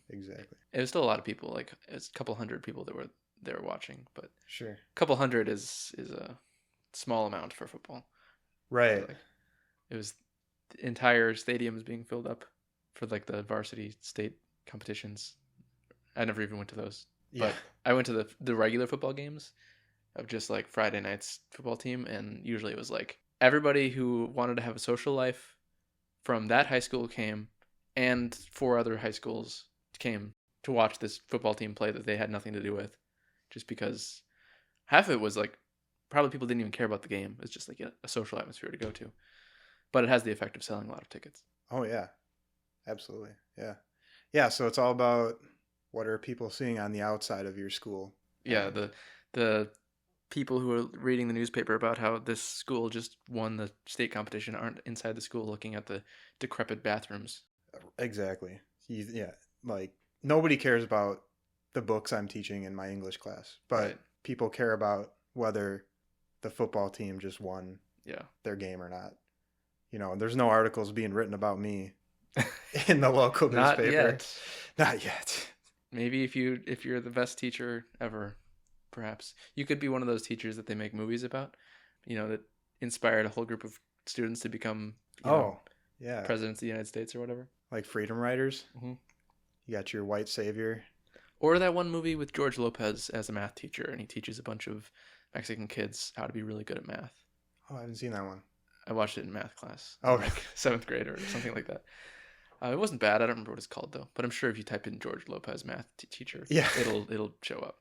exactly. It was still a lot of people. Like it's a couple hundred people that were there watching. But sure, a couple hundred is a small amount for football. Right. So, like, it was the entire stadiums being filled up for like the varsity state competitions. I never even went to those. Yeah. But I went to the regular football games of just like Friday night's football team, and usually it was like everybody who wanted to have a social life from that high school came, and 4 other high schools came to watch this football team play that they had nothing to do with, just because half of it was like probably people didn't even care about the game. It's just like a social atmosphere to go to, but it has the effect of selling a lot of tickets. Oh yeah, absolutely. Yeah. So it's all about what are people seeing on the outside of your school. Yeah, the people who are reading the newspaper about how this school just won the state competition aren't inside the school looking at the decrepit bathrooms. Exactly. Yeah, like nobody cares about the books I'm teaching in my English class, but Right. people care about whether the football team just won Yeah. their game or not. There's no articles being written about me in the local Not newspaper. yet. Not yet. Maybe if you're the best teacher ever, perhaps you could be one of those teachers that they make movies about, that inspired a whole group of students to become yeah, presidents of the United States or whatever. Like Freedom Riders. Mm-hmm. You got your white savior. Or that one movie with George Lopez as a math teacher, and he teaches a bunch of Mexican kids how to be really good at math. Oh, I haven't seen that one. I watched it in math class. Oh, like 7th grade or something like that. It wasn't bad. I don't remember what it's called though. But I'm sure if you type in George Lopez math teacher, yeah, it'll show up.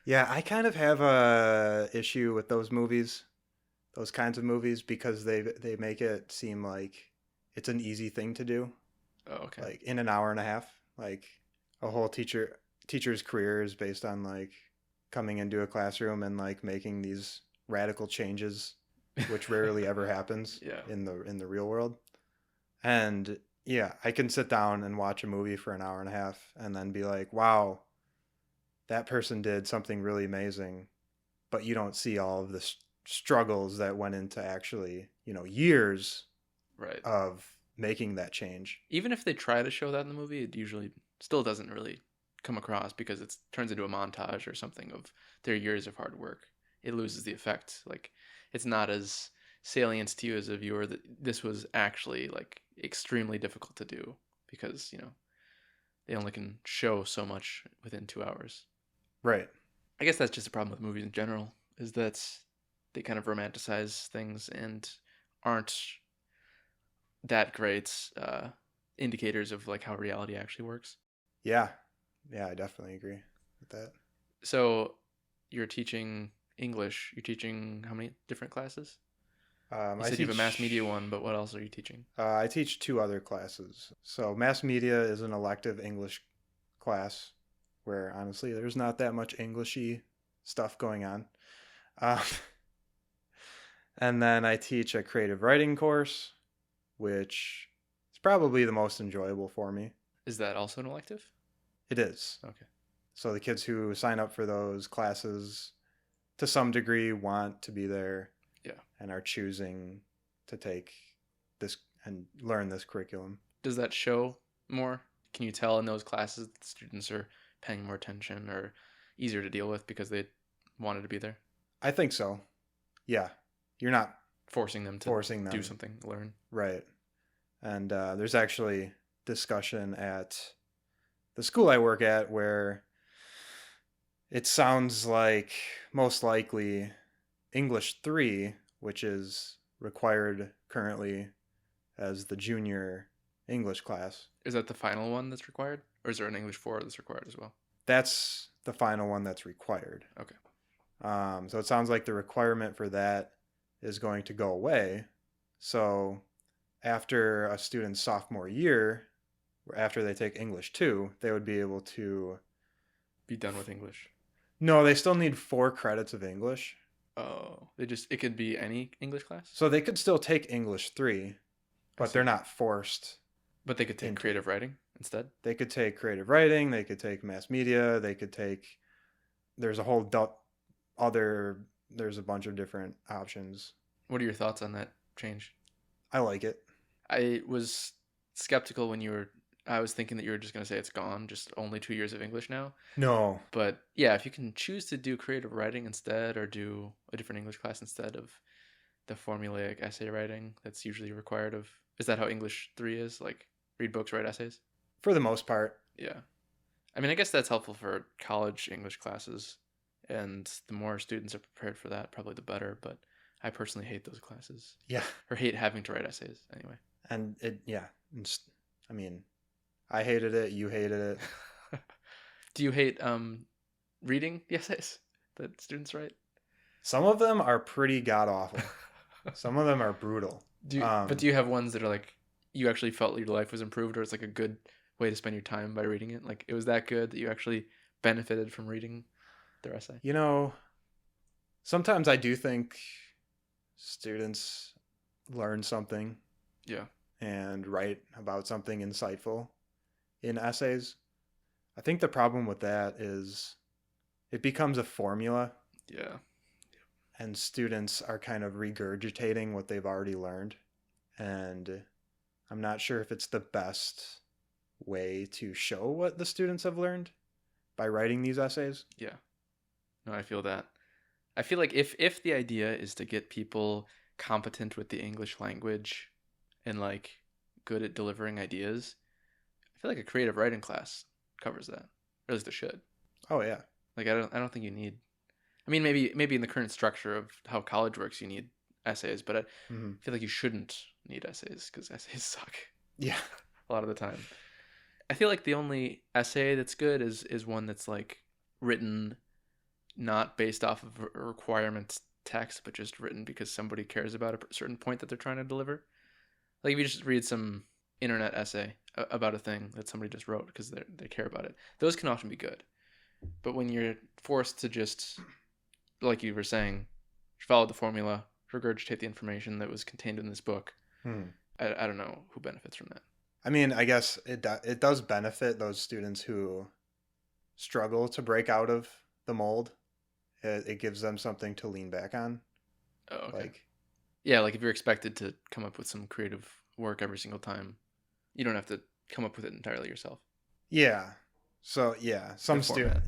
Yeah, I kind of have a issue with those movies, those kinds of movies, because they make it seem like it's an easy thing to do. Oh, okay. Like in an hour and a half, like a whole teacher's career is based on like coming into a classroom and like making these radical changes, which rarely ever happens in the real world. And yeah, I can sit down and watch a movie for an hour and a half and then be like, wow, that person did something really amazing, but you don't see all of the struggles that went into actually, years right. of making that change. Even if they try to show that in the movie, it usually still doesn't really come across because it turns into a montage or something of their years of hard work. It loses the effect. Like it's not as salient to you as a viewer that this was actually like extremely difficult to do because, they only can show so much within 2 hours. Right. I guess that's just a problem with movies in general, is that they kind of romanticize things and aren't that great indicators of like how reality actually works. Yeah, I definitely agree with that. So you're teaching English. You're teaching how many different classes? You said you have a mass media one, but what else are you teaching? I teach 2 other classes. So mass media is an elective English class where honestly there's not that much Englishy stuff going on. And then I teach a creative writing course, which is probably the most enjoyable for me. Is that also an elective? It is. Okay. So the kids who sign up for those classes to some degree want to be there Yeah. and are choosing to take this and learn this curriculum. Does that show more? Can you tell in those classes that the students are paying more attention or easier to deal with because they wanted to be there? I think so. Yeah. You're not Forcing them to forcing them. do something, learn. Right. And there's actually discussion at the school I work at where it sounds like most likely English 3, which is required currently as the junior English class. Is that the final one that's required? Or is there an English 4 that's required as well? That's the final one that's required. Okay. So it sounds like the requirement for that is going to go away. So after a student's sophomore year, after they take English 2, they would be able to Be done with English. No, they still need 4 credits of English. Oh, it could be any English class? So they could still take English 3, but they're not forced. But they could take into- creative writing instead? They could take creative writing, they could take mass media, they could take there's a whole there's a bunch of different options. What are your thoughts on that change? I like it. I was skeptical when I was thinking that you were just going to say it's gone, just only 2 years of English now. No. But yeah, if you can choose to do creative writing instead or do a different English class instead of the formulaic essay writing that's usually required of, is that how English 3 is? Like read books, write essays? For the most part. Yeah. I mean, I guess that's helpful for college English classes. And the more students are prepared for that, probably the better. But I personally hate those classes. Yeah. Or hate having to write essays anyway. And I mean, I hated it, you hated it. Do you hate reading the essays that students write? Some of them are pretty god awful. Some of them are brutal. But do you have ones that are like you actually felt your life was improved, or it's like a good way to spend your time by reading it? Like it was that good that you actually benefited from reading their essay? You know, sometimes I do think students learn something. Yeah. And write about something insightful in essays. I think the problem with that is it becomes a formula. Yeah. And students are kind of regurgitating what they've already learned. And I'm not sure if it's the best way to show what the students have learned by writing these essays. Yeah. No, I feel that. I feel like if the idea is to get people competent with the English language and like good at delivering ideas, I feel like a creative writing class covers that. Or at least it should. Oh yeah. Like I don't think you need. I mean, maybe in the current structure of how college works, you need essays, but I feel like you shouldn't need essays because essays suck. Yeah. A lot of the time. I feel like the only essay that's good is one that's like written not based off of a requirement text, but just written because somebody cares about a certain point that they're trying to deliver. Like if you just read some internet essay about a thing that somebody just wrote because they care about it, those can often be good. But when you're forced to just, like you were saying, follow the formula, regurgitate the information that was contained in this book, I don't know who benefits from that. I mean, I guess it does benefit those students who struggle to break out of the mold. It gives them something to lean back on. Oh, okay. Like, yeah, like if you're expected to come up with some creative work every single time, you don't have to come up with it entirely yourself. Yeah. So yeah, some format.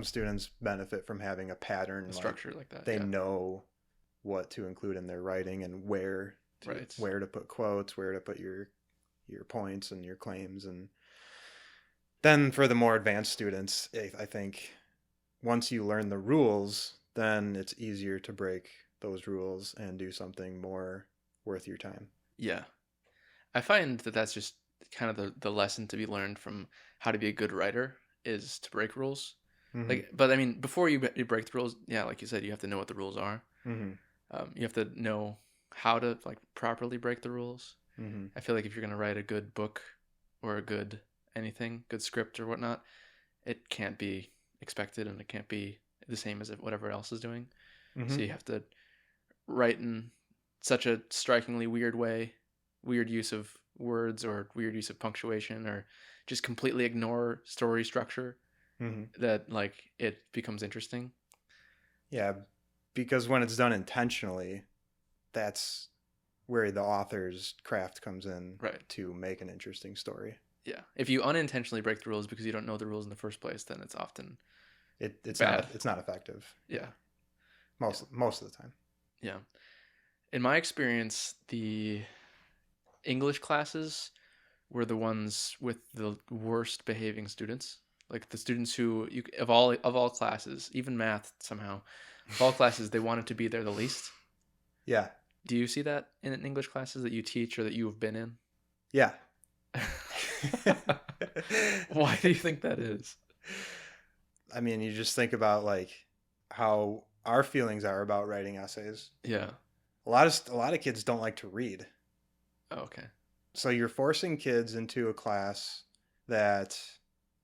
students benefit from having a pattern, A structure like that. They know what to include in their writing and where to put quotes, where to put your points and your claims. And then for the more advanced students, I think once you learn the rules, then it's easier to break those rules and do something more worth your time. Yeah. I find that that's just kind of the lesson to be learned from how to be a good writer is to break rules. Mm-hmm. Like, but I mean, before you break the rules, yeah, like you said, you have to know what the rules are. Mm-hmm. You have to know how to like properly break the rules. Mm-hmm. I feel like if you're gonna write a good book or a good anything, good script or whatnot, it can't be expected and it can't be the same as whatever else is doing. Mm-hmm. So you have to write in such a strikingly weird way, weird use of words or weird use of punctuation or just completely ignore story structure, Hmm. that like it becomes interesting. Yeah, because when it's done intentionally, that's where the author's craft comes in Right. to make an interesting story. Yeah. If you unintentionally break the rules because you don't know the rules in the first place, then it's often It's bad. not effective Yeah. Yeah. most of the time. Yeah. In my experience, the English classes were the ones with the worst behaving students. Like the students who you of all classes, even math somehow, of all classes, they wanted to be there the least. Yeah, Do you see that in English classes that you teach or that you have been in? yeah. Why do you think that is? I mean, you just think about like how our feelings are about writing essays. Yeah. A lot of kids don't like to read. Oh, okay. So you're forcing kids into a class that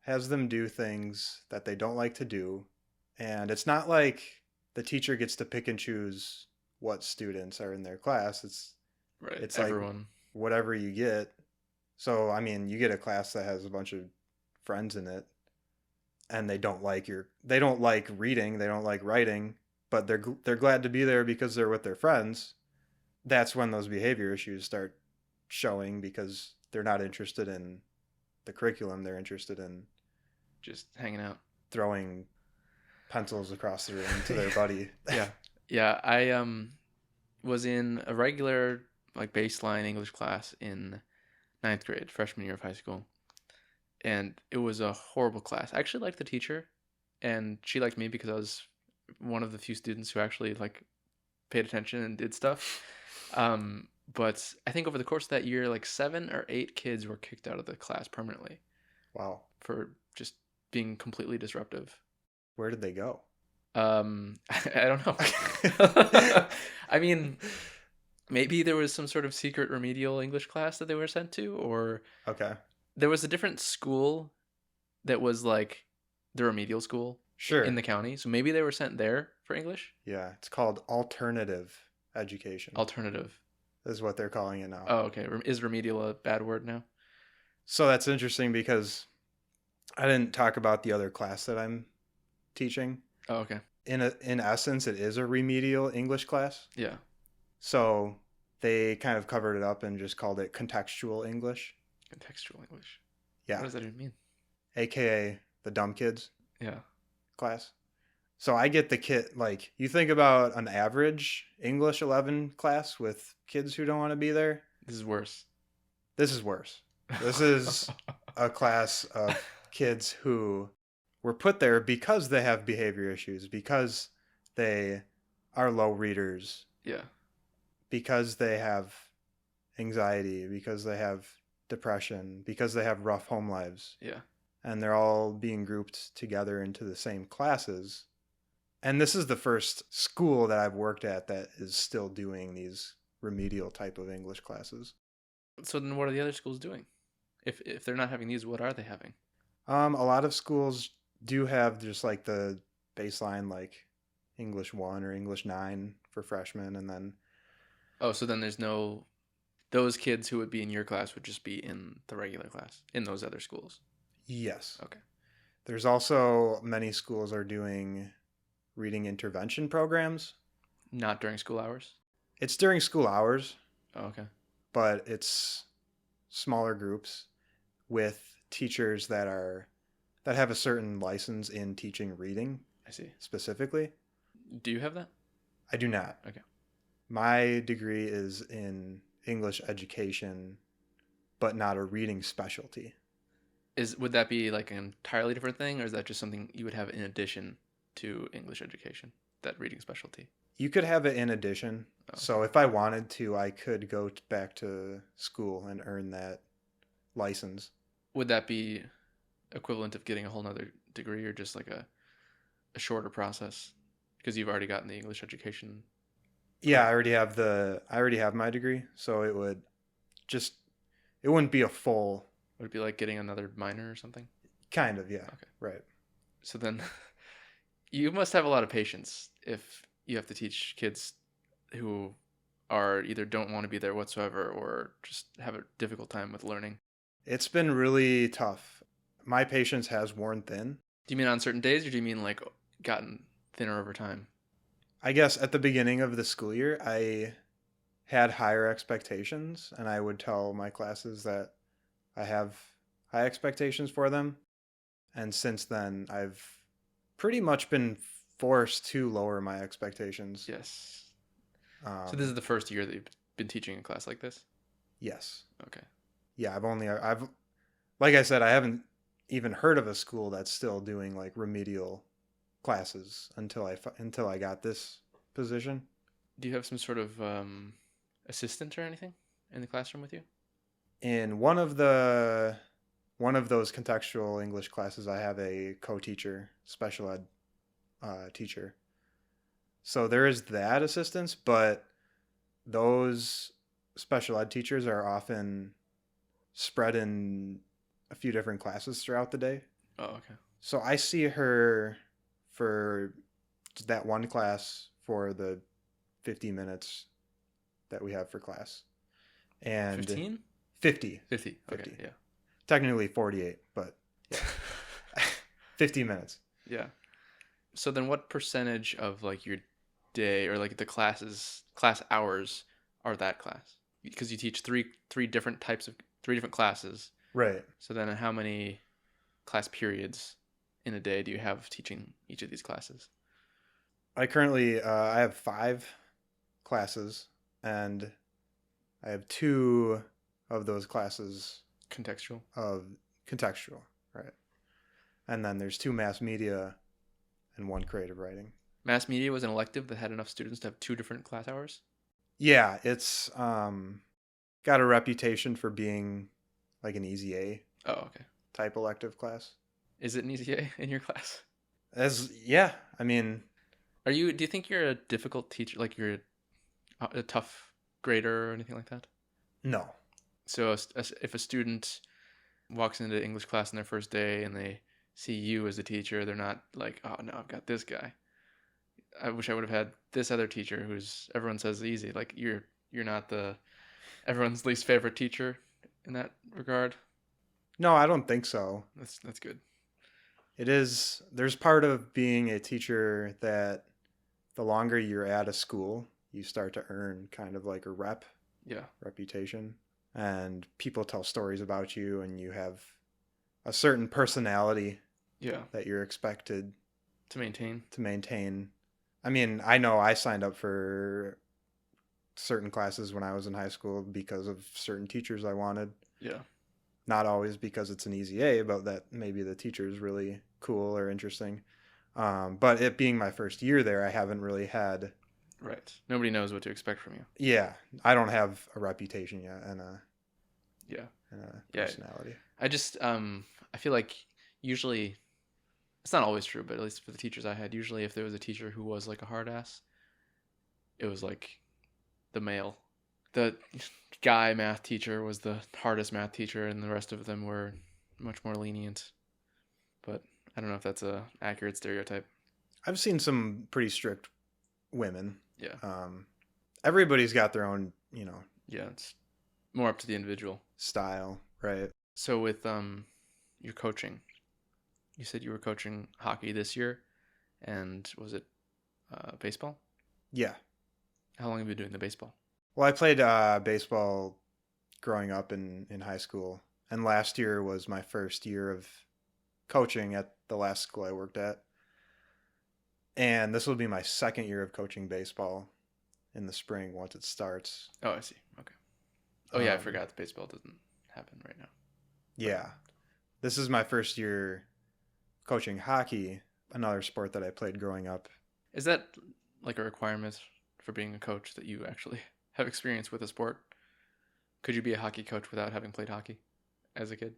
has them do things that they don't like to do. And it's not like the teacher gets to pick and choose what students are in their class. Right. It's like Everyone. whatever you get. So I mean, you get a class that has a bunch of friends in it and they don't like reading, they don't like writing, but they're glad to be there because they're with their friends. That's when those behavior issues start showing because they're not interested in the curriculum, they're interested in Just hanging out. throwing pencils across the room to their buddy. Yeah. Yeah. I was in a regular like baseline English class in ninth grade, freshman year of high school. And it was a horrible class. I actually liked the teacher, and she liked me because I was one of the few students who actually like paid attention and did stuff. But I think over the course of that year, like 7 or 8 kids were kicked out of the class permanently Wow. for just being completely disruptive. Where did they go? I don't know. I mean, maybe there was some sort of secret remedial English class that they were sent to, or Okay. there was a different school that was like the remedial school in Sure. the county. So maybe they were sent there for English. Yeah, it's called alternative education, Alternative. is what they're calling it now. Oh, okay. Is remedial a bad word now? So that's interesting because I didn't talk about the other class that I'm teaching. Oh, okay. In essence, it is a remedial English class. Yeah. So they kind of covered it up and just called it contextual English. Contextual English. Yeah. What does that even mean? AKA the dumb kids Yeah. class. So I get the kid, like, you think about an average English 11 class with kids who don't want to be there. This is worse. This is worse. This is a class of kids who were put there because they have behavior issues, because they are low readers, Yeah. because they have anxiety, because they have depression, because they have rough home lives. Yeah. And they're all being grouped together into the same classes. And this is the first school that I've worked at that is still doing these remedial type of English classes. So then what are the other schools doing? If they're not having these, what are they having? A lot of schools do have just like the baseline, like English 1 or English 9 for freshmen. And then, Oh, so then there's no, those kids who would be in your class would just be in the regular class in those other schools. yes. Okay. There's also many schools are doing reading intervention programs. Not during school hours? It's during school hours, Oh, okay. but it's smaller groups with teachers that have a certain license in teaching reading I see. specifically. Do you have that? I do not. Okay. My degree is in English education, but not a reading specialty. Would that be like an entirely different thing, or is that just something you would have in addition to English education, that reading specialty? You could have it in addition. Oh, okay. So if I wanted to, I could go back to school and earn that license. Would that be equivalent of getting a whole nother degree, or just like a shorter process because you've already gotten the English education? Yeah, I already have my degree, so it wouldn't be a full, Would it be like getting another minor or something? kind of, yeah. Okay. Right. So then you must have a lot of patience if you have to teach kids who are either don't want to be there whatsoever or just have a difficult time with learning? It's been really tough. My patience has worn thin. Do you mean on certain days, or do you mean like gotten thinner over time? I guess at the beginning of the school year, I had higher expectations, and I would tell my classes that I have high expectations for them. And since then, I've pretty much been forced to lower my expectations. Yes. So this is Um, the first year that you've been teaching a class like this? yes. Okay. Yeah, like I said, I haven't even heard of a school that's still doing like remedial classes until I got this position. Do you have some sort of assistant or anything in the classroom with you? In one of those contextual English classes, I have a co-teacher, special ed teacher. So there is that assistance, but those special ed teachers are often spread in a few different classes throughout the day. Oh, okay. So I see her for that one class for the 50 minutes that we have for class. And 15? 50. 50. Okay, 50. yeah. Technically 48, but yeah. 50 minutes. Yeah. So then what percentage of like your day or like the class hours are that class? Because you teach three different classes. Right. So then how many class periods in a day do you have teaching each of these classes? I have 5 classes, and I have 2 of those classes Contextual. of contextual, right? And then there's 2 mass media and 1 creative writing. Mass media was an elective that had enough students to have 2 different class hours? Yeah, it's got a reputation for being like an easy A Oh, okay. type elective class. Is it an easy A in your class? Yeah, I mean, Do you think you're a difficult teacher, like you're a tough grader or anything like that? no. So if a student walks into English class on their first day and they see you as a teacher, they're not like, oh no, I've got this guy. I wish I would have had this other teacher who's everyone says easy. Like you're not the everyone's least favorite teacher in that regard. No, I don't think so. That's good. There's part of being a teacher that the longer you're at a school, you start to earn kind of like a Yeah. reputation. And people tell stories about you, and you have a certain personality Yeah. that you're expected To maintain. to maintain. I mean, I know I signed up for certain classes when I was in high school because of certain teachers I wanted. Yeah. Not always because it's an easy A, but that maybe the teacher is really cool or interesting. But it being my first year there, I haven't really had. Right. Nobody knows what to expect from you. Yeah, I don't have a reputation yet and a Yeah. Yeah. personality. I feel like usually it's not always true, but at least for the teachers I had, usually if there was a teacher who was like a hard ass, it was like the male. The guy math teacher was the hardest math teacher, and the rest of them were much more lenient. But I don't know if that's a accurate stereotype. I've seen some pretty strict women. Yeah. Everybody's got their own, Yeah, it's more up to the individual. style, right? So with your coaching, you said you were coaching hockey this year, and was it baseball? Yeah. How long have you been doing the baseball? Well, I played baseball growing up in high school, and last year was my first year of coaching at the last school I worked at. And this will be my second year of coaching baseball in the spring once it starts. Oh, I see. Okay. Oh, yeah, I forgot the baseball doesn't happen right now. Yeah. This is my first year coaching hockey, another sport that I played growing up. Is that like a requirement for being a coach that you actually have experience with a sport? Could you be a hockey coach without having played hockey as a kid?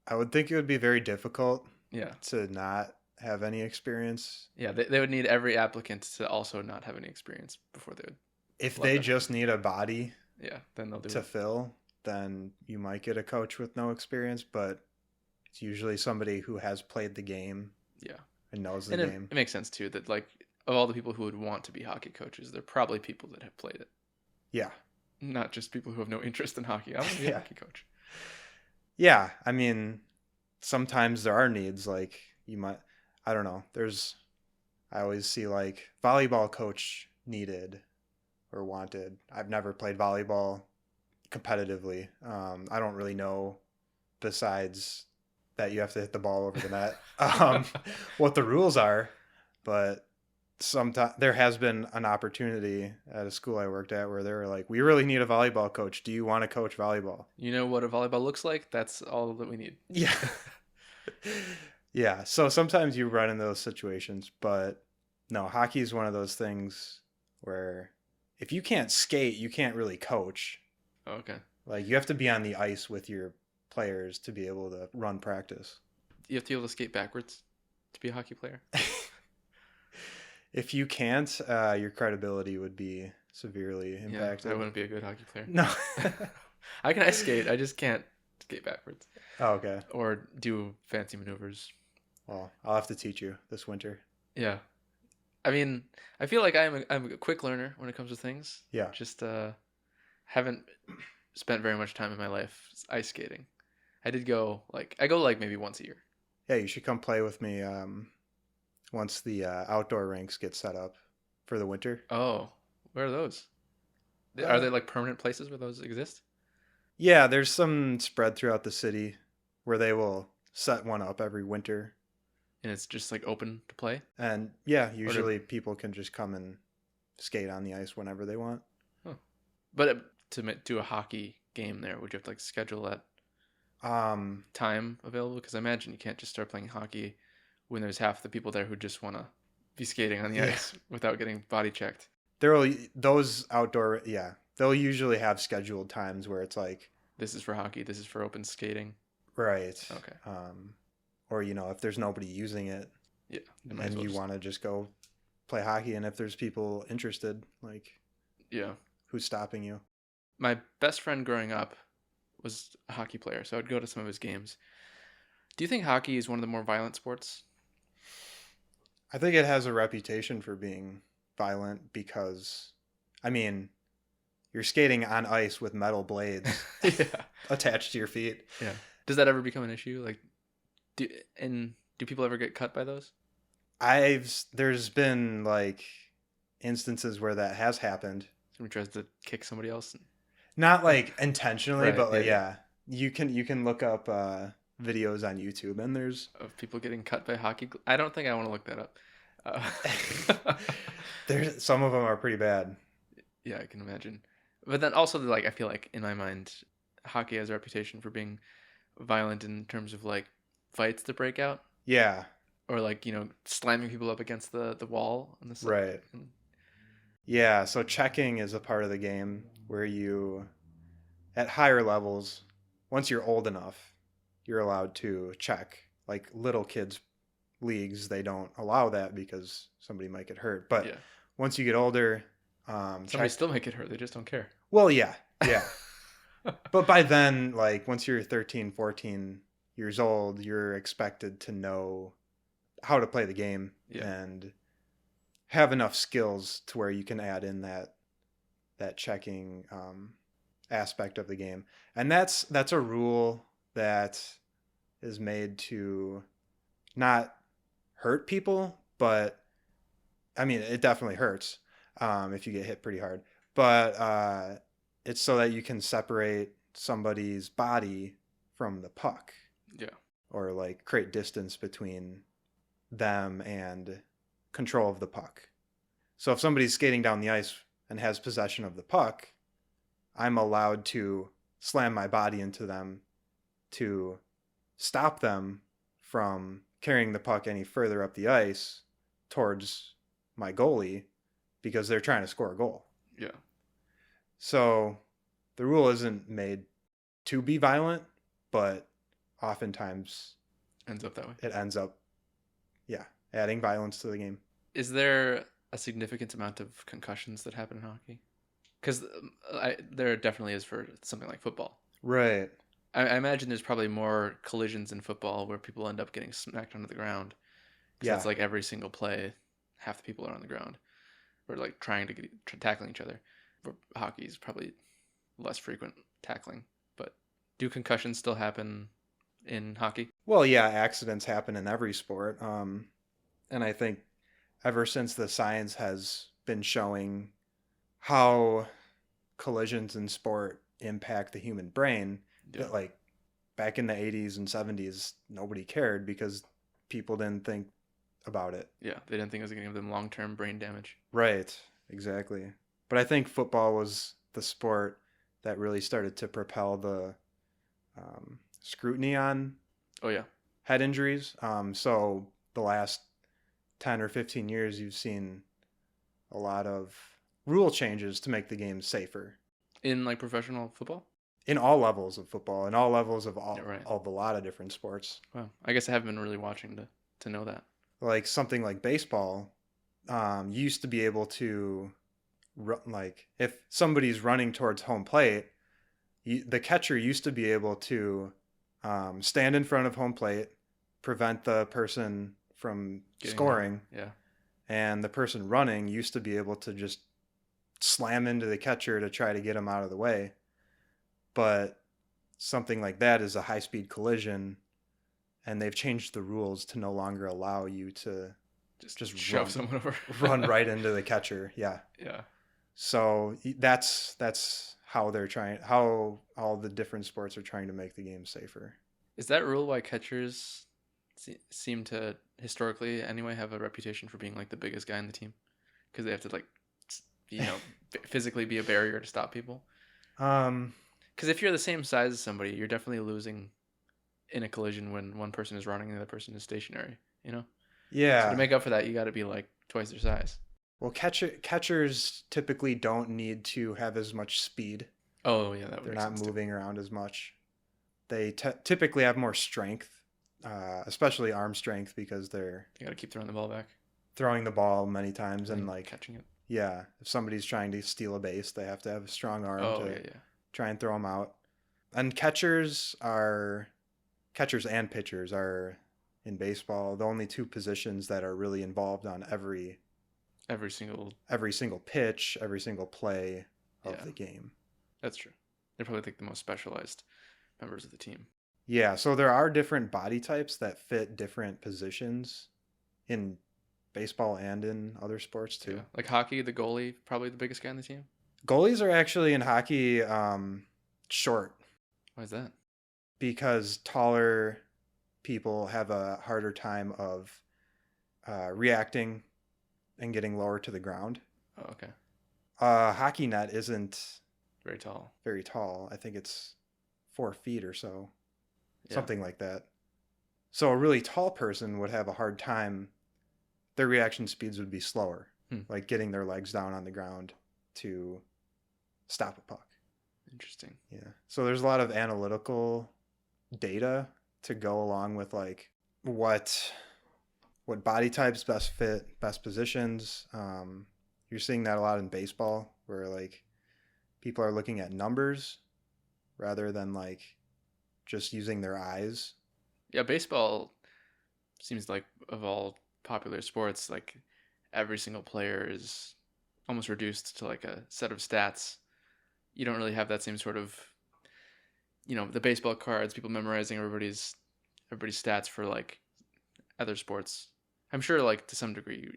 I would think it would be very difficult Yeah. to not have any experience. Yeah, they would need every applicant to also not have any experience before they would. If Love they that. just need a body Yeah, then they'll do to it. fill, then you might get a coach with no experience, but it's usually somebody who has played the game Yeah. and knows the And game. it makes sense too that like of all the people who would want to be hockey coaches, they're probably people that have played it. Yeah. not just people who have no interest in hockey. I want to be a Yeah. hockey coach. Yeah. I mean, sometimes there are needs. Like you might, I don't know. I always see like volleyball coach needed or wanted. I've never played volleyball competitively. I don't really know besides that you have to hit the ball over the net, what the rules are, but sometimes there has been an opportunity at a school I worked at where they were like, we really need a volleyball coach. Do you want to coach volleyball? You know what a volleyball looks like? That's all that we need. Yeah. Yeah. So sometimes you run in those situations, but no, hockey is one of those things where if you can't skate, you can't really coach. Okay. Like you have to be on the ice with your players to be able to run practice. You have to be able to skate backwards to be a hockey player. If you can't, your credibility would be severely impacted. Yeah, I wouldn't be a good hockey player. No. I can ice skate. I just can't skate backwards. Oh, okay. Or do fancy maneuvers. Well, I'll have to teach you this winter. Yeah. I mean, I feel like I'm a quick learner when it comes to things. Yeah. Just haven't spent very much time in my life ice skating. I go maybe once a year. Yeah, you should come play with me once the outdoor rinks get set up for the winter. Oh, where are those? Are they like permanent places where those exist? Yeah, there's some spread throughout the city where they will set one up every winter. And it's just like open to play? And yeah, usually people can just come and skate on the ice whenever they want. Huh. But to do a hockey game there, would you have to like schedule that time available? Because I imagine you can't just start playing hockey when there's half the people there who just want to be skating on the ice without getting body checked. Those outdoor, they'll usually have scheduled times where it's like, this is for hockey, this is for open skating. Right. Okay. Or, if there's nobody using it, and you want to just go play hockey, and if there's people interested, like, who's stopping you? My best friend growing up was a hockey player, so I'd go to some of his games. Do you think hockey is one of the more violent sports? I think it has a reputation for being violent because, I mean, you're skating on ice with metal blades attached to your feet. Yeah. Does that ever become an issue? Like, do people ever get cut by those? There's been like instances where that has happened. Somebody tries to kick somebody else. Not like intentionally, right, but like, you can look up videos on YouTube, and there's of people getting cut by hockey. I don't think I want to look that up. There's some of them are pretty bad. Yeah, I can imagine. But then also, like, I feel like in my mind, hockey has a reputation for being violent in terms of like fights that break out. Yeah. Or like, slamming people up against the wall on the side. Right. Yeah, so checking is a part of the game where you, at higher levels, once you're old enough, you're allowed to check. Like little kids leagues, they don't allow that because somebody might get hurt. But once you get older, somebody still might get hurt. They just don't care. Well, yeah. But by then, like once you're 13, 14 years old, you're expected to know how to play the game and have enough skills to where you can add in that checking aspect of the game. And that's a rule that is made to not hurt people, but I mean, it definitely hurts if you get hit pretty hard. But it's so that you can separate somebody's body from the puck. Yeah. Or like create distance between them and control of the puck. So if somebody's skating down the ice and has possession of the puck, I'm allowed to slam my body into them to stop them from carrying the puck any further up the ice towards my goalie because they're trying to score a goal. Yeah. So the rule isn't made to be violent, but oftentimes ends up that way. It ends up, adding violence to the game. Is there a significant amount of concussions that happen in hockey? Because there definitely is for something like football. Right. I imagine there's probably more collisions in football where people end up getting smacked onto the ground. Because that's like every single play, half the people are on the ground. Or like trying to tackling each other. Hockey is probably less frequent tackling. But do concussions still happen in hockey? Well, yeah, accidents happen in every sport. And I think ever since the science has been showing how collisions in sport impact the human brain, Yeah. that like back in the 80s and 70s, nobody cared because people didn't think about it. Yeah, they didn't think it was going to give them long-term brain damage. Right, exactly. But I think football was the sport that really started to propel the scrutiny on Oh yeah, head injuries. So the last 10 or 15 years, you've seen a lot of rule changes to make the game safer in like professional football. in all levels of football, in all levels of Yeah, right. of a lot of different sports. Well, I guess I haven't been really watching to know that. Like something like baseball, you used to be able to, like, if somebody's running towards home plate, the catcher used to be able to stand in front of home plate, prevent the person from Getting scoring, Yeah. and the person running used to be able to just slam into the catcher to try to get him out of the way. But something like that is a high-speed collision, and they've changed the rules to no longer allow you to just shove someone over. run right into the catcher. Yeah. Yeah. So that's how all the different sports are trying to make the game safer. Is that rule why catchers seem to historically anyway have a reputation for being like the biggest guy in the team? Because they have to like, physically be a barrier to stop people. Because if you're the same size as somebody, you're definitely losing in a collision when one person is running and the other person is stationary. Yeah. So to make up for that, you got to be like twice their size. Well, catchers typically don't need to have as much speed. Oh yeah, that would They're make not sense moving around as much. They typically have more strength, especially arm strength, because they're You got to keep throwing the ball back, throwing the ball many times and like catching it. yeah, if somebody's trying to steal a base, they have to have a strong arm to try and throw them out. And catchers and pitchers are in baseball the only two positions that are really involved on every single pitch, every single play of the game. That's true. They're probably like the most specialized members of the team. Yeah, so there are different body types that fit different positions in baseball and in other sports too. Yeah. Like hockey, the goalie, probably the biggest guy on the team. Goalies are actually in hockey short. Why is that? Because taller people have a harder time of reacting and getting lower to the ground. Oh, okay. Hockey net isn't very tall. Very tall. I think it's 4 feet or so, something like that. So a really tall person would have a hard time. Their reaction speeds would be slower, like getting their legs down on the ground to stop a puck. Interesting. Yeah. So there's a lot of analytical data to go along with like what body types best fit, best positions. You're seeing that a lot in baseball where like people are looking at numbers rather than like just using their eyes. Yeah, baseball seems like of all popular sports, like every single player is almost reduced to like a set of stats. You don't really have that same sort of, the baseball cards, people memorizing everybody's stats for like other sports. I'm sure like to some degree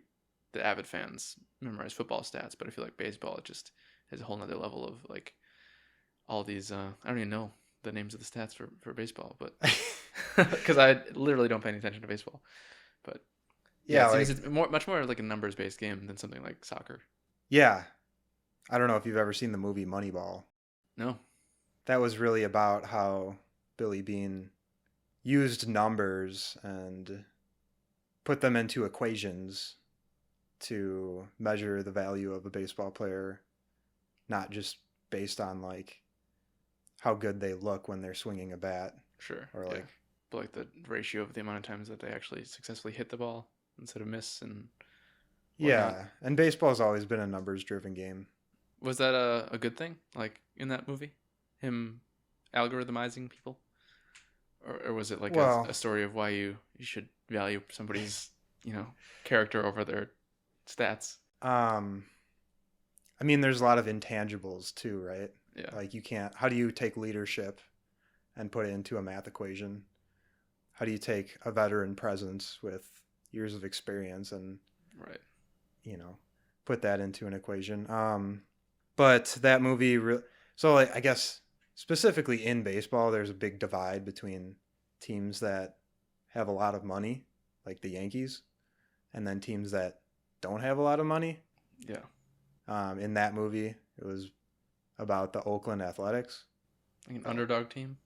the avid fans memorize football stats, but I feel like baseball, it just has a whole nother level of like all these, I don't even know the names of the stats for baseball, but because I literally don't pay any attention to baseball. But yeah, it's much more like a numbers based game than something like soccer. Yeah. I don't know if you've ever seen the movie Moneyball. No. That was really about how Billy Beane used numbers and put them into equations to measure the value of a baseball player, not just based on like how good they look when they're swinging a bat. Sure. Or like, but like the ratio of the amount of times that they actually successfully hit the ball instead of miss and whatnot. Yeah. And baseball's always been a numbers driven game. Was that a good thing, like in that movie, him algorithm-izing people, or was it like a story of why you should value somebody's character over their stats? I mean, there's a lot of intangibles too, right? Yeah. Like you can't, how do you take leadership and put it into a math equation? How do you take a veteran presence with years of experience and, Right. put that into an equation? But that movie, so like, I guess specifically in baseball, there's a big divide between teams that have a lot of money, like the Yankees, and then teams that don't have a lot of money. Yeah. In that movie, it was about the Oakland Athletics. Like an underdog team.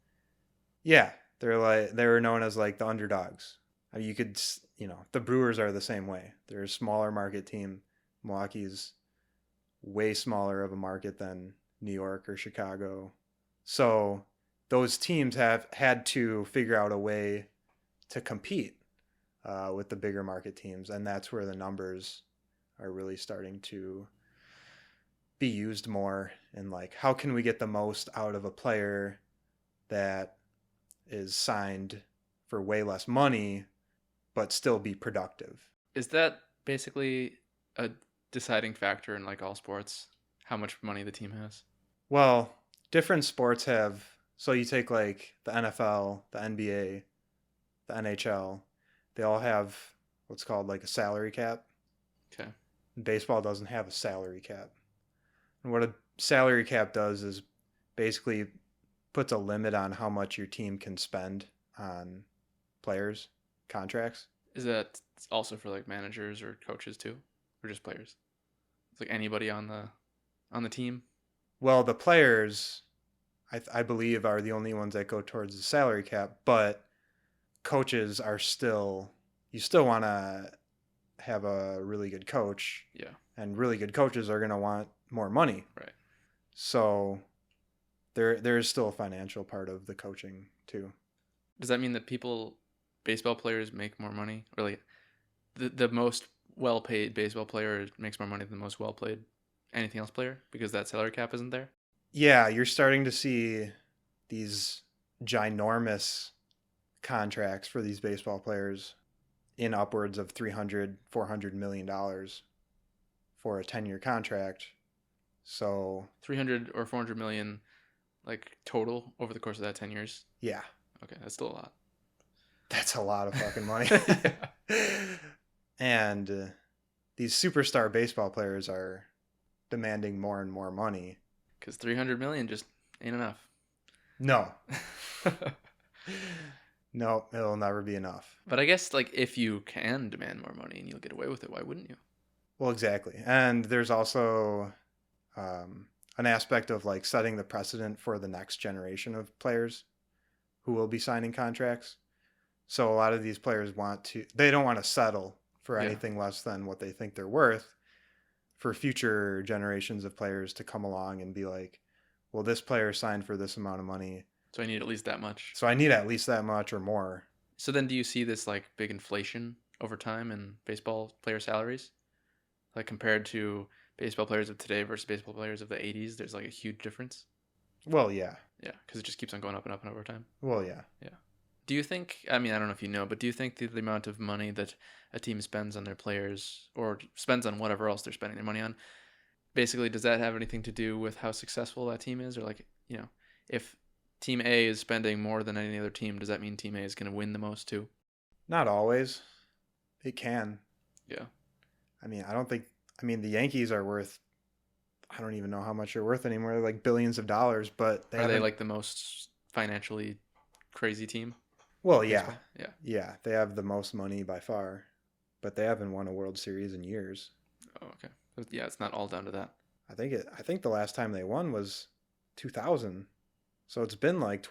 Yeah, they were known as like the underdogs. I mean, the Brewers are the same way. They're a smaller market team. Milwaukee's way smaller of a market than New York or Chicago. So those teams have had to figure out a way to compete with the bigger market teams, and that's where the numbers are really starting to be used more. And like, how can we get the most out of a player that is signed for way less money but still be productive? Is that basically a deciding factor in like all sports? How much money the team has? Well, different sports have, so you take like the NFL, the NBA, the NHL, they all have what's called like a salary cap. Okay. Baseball doesn't have a salary cap. And what a salary cap does is basically puts a limit on how much your team can spend on players, contracts. Is that also for like managers or coaches too, or just players? It's like anybody on the team. Well, the players, I believe, are the only ones that go towards the salary cap, but coaches are still, you still want to have a really good coach. Yeah. And really good coaches are going to want more money. Right. So there is still a financial part of the coaching too. Does that mean that baseball players make more money? Or like the most well-paid baseball player makes more money than the most well-paid anything else player because that salary cap isn't there? Yeah, you're starting to see these ginormous contracts for these baseball players in upwards of $300-400 million for a 10-year contract. So 300 or 400 million like total over the course of that 10 years. yeah, Okay, that's still a lot. that's a lot of fucking money. Yeah. And these superstar baseball players are demanding more and more money. Because 300 million just ain't enough. No. No, it'll never be enough. But I guess like if you can demand more money and you'll get away with it, why wouldn't you? Well, exactly. And there's also an aspect of like setting the precedent for the next generation of players who will be signing contracts. So a lot of these players they don't want to settle for anything less than what they think they're worth, for future generations of players to come along and be like, well, this player signed for this amount of money, So I need at least that much. so I need at least that much or more. So then do you see this like big inflation over time in baseball player salaries? Like compared to baseball players of today versus baseball players of the 80s, there's like a huge difference. Well, yeah. Yeah, because it just keeps on going up and up and over time. Well, yeah. Yeah. Do you think, I mean, I don't know if you know, but do you think the amount of money that a team spends on their players or spends on whatever else they're spending their money on, basically, does that have anything to do with how successful that team is? Or like, if Team A is spending more than any other team, does that mean Team A is going to win the most too? Not always. It can. Yeah. I mean, the Yankees are worth, I don't even know how much they're worth anymore. They're like billions of dollars, but Are they like the most financially crazy team? Well, yeah. Yeah. Yeah, they have the most money by far, but they haven't won a World Series in years. Oh, okay. But yeah, it's not all down to that. I think the last time they won was 2000. So it's been like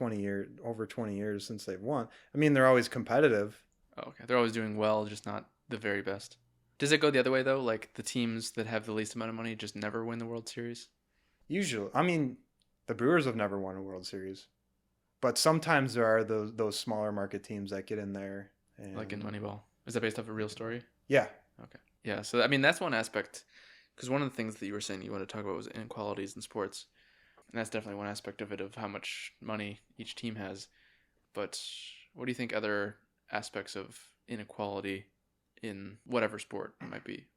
over 20 years since they've won. I mean, they're always competitive. Oh, okay. They're always doing well, just not the very best. Does it go the other way though? Like the teams that have the least amount of money just never win the World Series? Usually, I mean, the Brewers have never won a World Series, but sometimes there are those smaller market teams that get in there. Like in Moneyball. Is that based off a real story? Yeah. Okay. Yeah. So I mean, that's one aspect. Because one of the things that you were saying you wanted to talk about was inequalities in sports, and that's definitely one aspect of it, of how much money each team has. But what do you think other aspects of inequality in whatever sport it might be?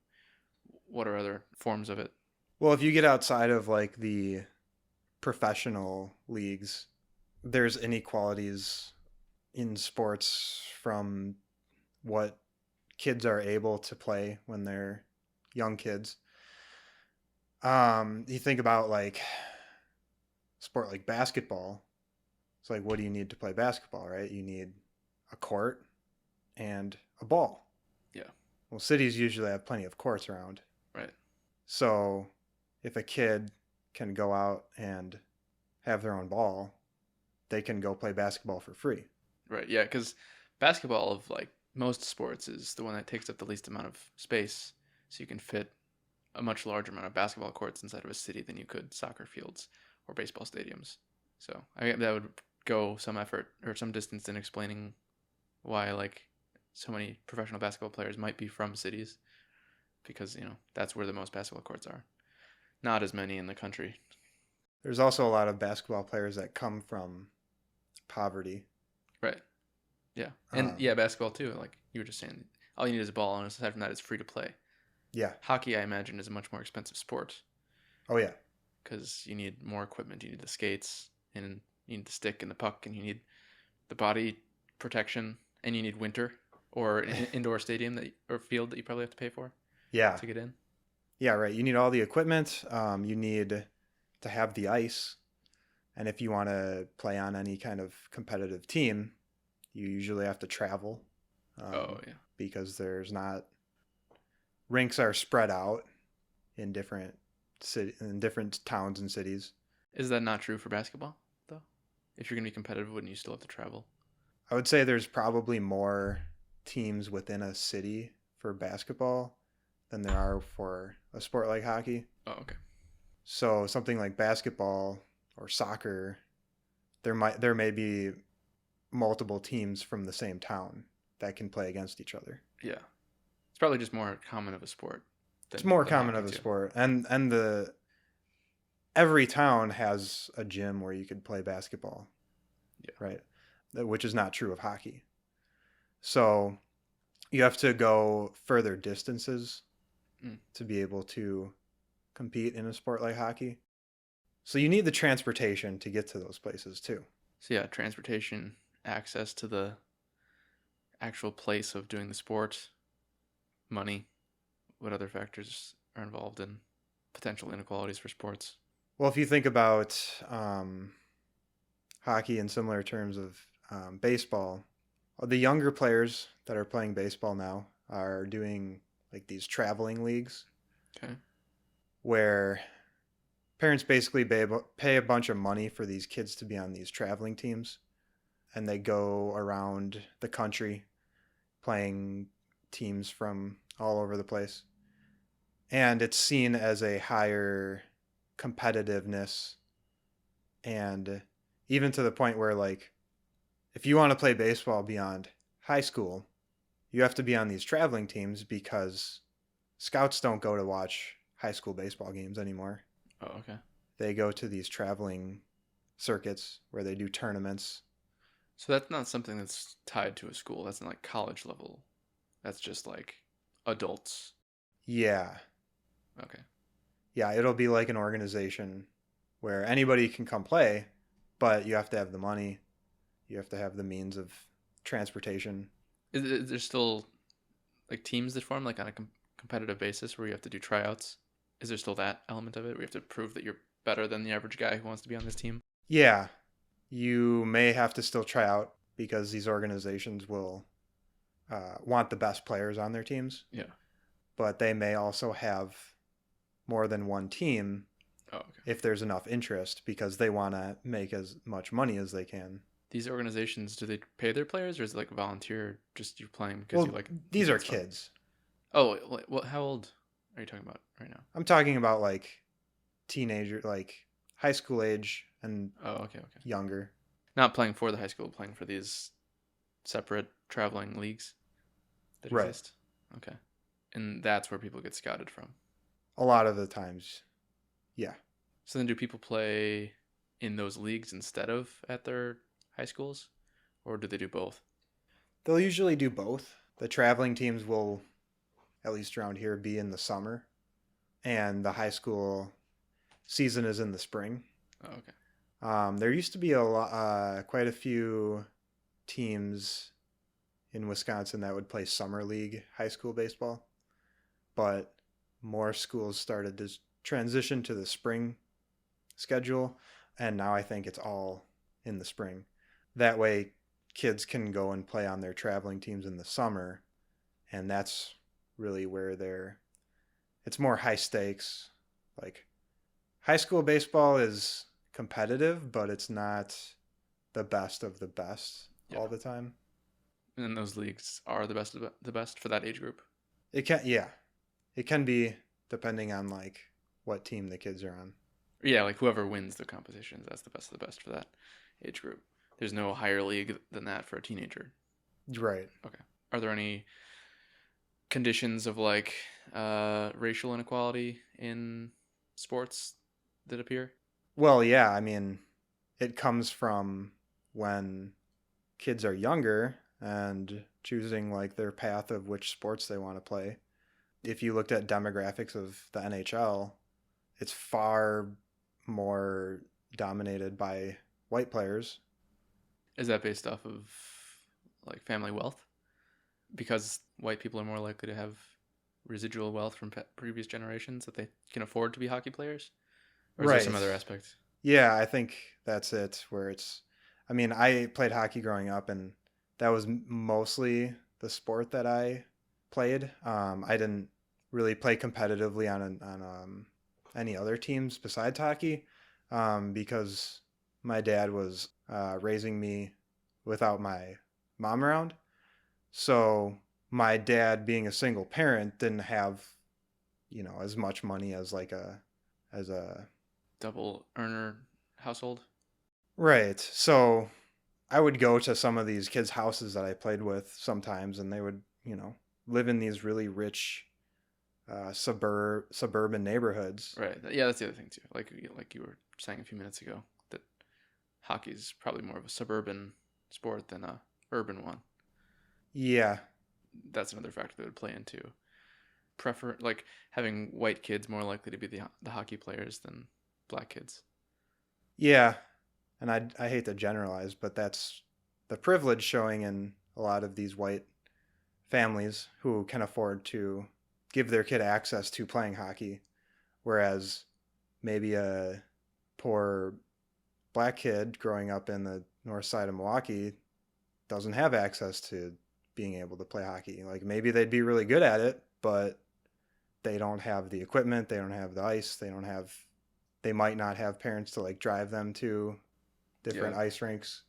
What are other forms of it? Well, if you get outside of like the professional leagues, there's inequalities in sports from what kids are able to play when they're young kids. You think about like sport like basketball. It's like, what do you need to play basketball, right? You need a court and a ball. Yeah. Well, cities usually have plenty of courts around. Right. So if a kid can go out and have their own ball, they can go play basketball for free. Right. Yeah, because basketball of like most sports is the one that takes up the least amount of space, so you can fit a much larger amount of basketball courts inside of a city than you could soccer fields or baseball stadiums. So I that would go some effort or some distance in explaining why like so many professional basketball players might be from cities, because that's where the most basketball courts are. Not as many in the country. There's also a lot of basketball players that come from poverty. Right. Yeah. And yeah, basketball too. Like you were just saying, all you need is a ball, and aside from that, it's free to play. Yeah. Hockey, I imagine, is a much more expensive sport Oh yeah. because you need more equipment. You need the skates, and you need the stick and the puck, and you need the body protection, and you need winter or an indoor stadium or field that you probably have to pay for Yeah. to get in. Yeah, right. You need all the equipment. You need to have the ice. And if you want to play on any kind of competitive team, you usually have to travel. Oh yeah. Because rinks are spread out in different towns and cities. Is that not true for basketball though? If you're gonna be competitive, wouldn't you still have to travel? I would say there's probably more teams within a city for basketball than there are for a sport like hockey. Oh, okay. So something like basketball or soccer, there may be multiple teams from the same town that can play against each other. Yeah. It's probably just more common of a sport. It's more than common hockey of a too. sport, and every town has a gym where you could play basketball. Yeah. Right. Which is not true of hockey. So you have to go further distances to be able to compete in a sport like hockey. So you need the transportation to get to those places too. So yeah, transportation, access to the actual place of doing the sport, money. What other factors are involved in potential inequalities for sports? Well, if you think about hockey in similar terms of baseball, the younger players that are playing baseball now are doing like these traveling leagues. Okay. Where parents basically pay a bunch of money for these kids to be on these traveling teams, and they go around the country playing teams from all over the place. And it's seen as a higher competitiveness, and even to the point where like if you want to play baseball beyond high school, you have to be on these traveling teams because scouts don't go to watch high school baseball games anymore. Oh, okay. They go to these traveling circuits where they do tournaments. So that's not something that's tied to a school. That's not like college level. That's just like adults. Yeah. Okay. Yeah, it'll be like an organization where anybody can come play, but you have to have the money. You have to have the means of transportation. Is there still like teams that form like on a competitive basis where you have to do tryouts? Is there still that element of it where you have to prove that you're better than the average guy who wants to be on this team? Yeah, you may have to still try out because these organizations will want the best players on their teams. Yeah. But they may also have more than one team if there's enough interest because they want to make as much money as they can. These organizations, do they pay their players, or is it like volunteer, just you playing because you like? These are kids. Oh, well, how old are you talking about right now? I'm talking about like teenager, like high school age and okay. younger. Not playing for the high school, playing for these separate traveling leagues that exist. Okay, and that's where people get scouted from. A lot of the times, yeah. So then, do people play in those leagues instead of at their high schools, or do they do both? They'll usually do both. The traveling teams will, at least around here, be in the summer, and the high school season is in the spring. Oh, okay. There used to be quite a few teams in Wisconsin that would play summer league high school baseball, but more schools started to transition to the spring schedule, and now I think it's all in the spring. That way, kids can go and play on their traveling teams in the summer, and that's really where it's more high stakes. Like high school baseball is competitive, but it's not the best of the best Yeah. all the time. And those leagues are the best of the best for that age group. Yeah, it can be depending on like what team the kids are on. Yeah, like whoever wins the competitions, that's the best of the best for that age group. There's no higher league than that for a teenager. Right. Okay. Are there any conditions of like racial inequality in sports that appear? Well, yeah, I mean, it comes from when kids are younger and choosing like their path of which sports they want to play. If you looked at demographics of the NHL, it's far more dominated by white players. Is that based off of like family wealth? Because white people are more likely to have residual wealth from previous generations that they can afford to be hockey players? Or is there some Right. other aspect? Yeah, I think that's it. I mean, I played hockey growing up, and that was mostly the sport that I played. I didn't really play competitively on any other teams besides hockey, because my dad was raising me without my mom around. So my dad, being a single parent, didn't have as much money as like a Double earner household? right. So I would go to some of these kids' houses that I played with sometimes, and they would, live in these really rich suburban neighborhoods. Right. Yeah, that's the other thing too. Like you were saying a few minutes ago, that hockey is probably more of a suburban sport than a urban one. Yeah, That's another factor that would play into like having white kids more likely to be the hockey players than black kids. yeah, and I hate to generalize, but that's the privilege showing in a lot of these white families who can afford to give their kid access to playing hockey, whereas maybe a poor black kid growing up in the north side of Milwaukee doesn't have access to being able to play hockey. Like maybe they'd be really good at it, but they don't have the equipment, they don't have the ice, they might not have parents to like drive them to different Yeah. ice rinks,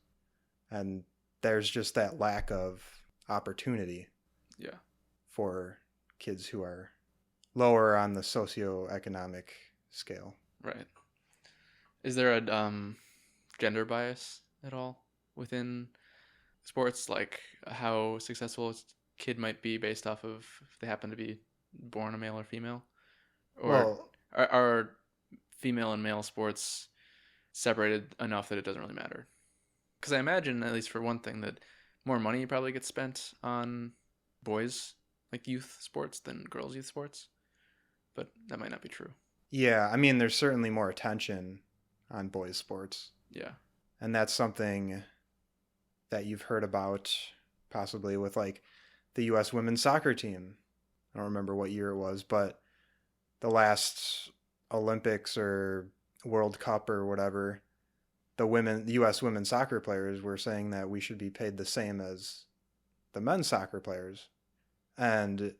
and there's just that lack of opportunity Yeah. for kids who are lower on the socioeconomic scale. Right. Is there a gender bias at all within sports, like how successful a kid might be based off of if they happen to be born a male or female, or Well, are female and male sports separated enough that it doesn't really matter? Because I imagine, at least for one thing, that more money probably gets spent on boys like youth sports than girls youth sports, but that might not be true. yeah, I mean, there's certainly more attention on boys' sports, Yeah. and that's something that you've heard about possibly with like the U.S. women's soccer team. I don't remember what year it was, but the last Olympics or World Cup or whatever, the U.S. women's soccer players were saying that we should be paid the same as the men's soccer players. And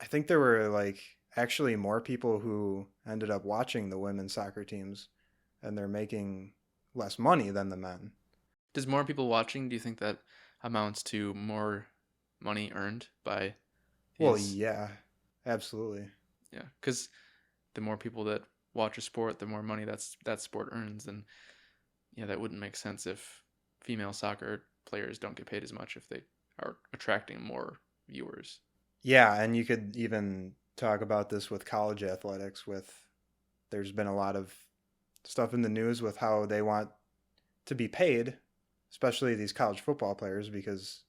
I think there were like actually more people who ended up watching the women's soccer teams, and they're making less money than the men. Does more people watching, do you think that amounts to more money earned by Well, these? yeah, absolutely. Yeah, because the more people that watch a sport, the more money that sport earns. And yeah, that wouldn't make sense if female soccer players don't get paid as much if they are attracting more viewers. Yeah, and you could even talk about this with college athletics there's been a lot of stuff in the news with how they want to be paid, especially these college football players, because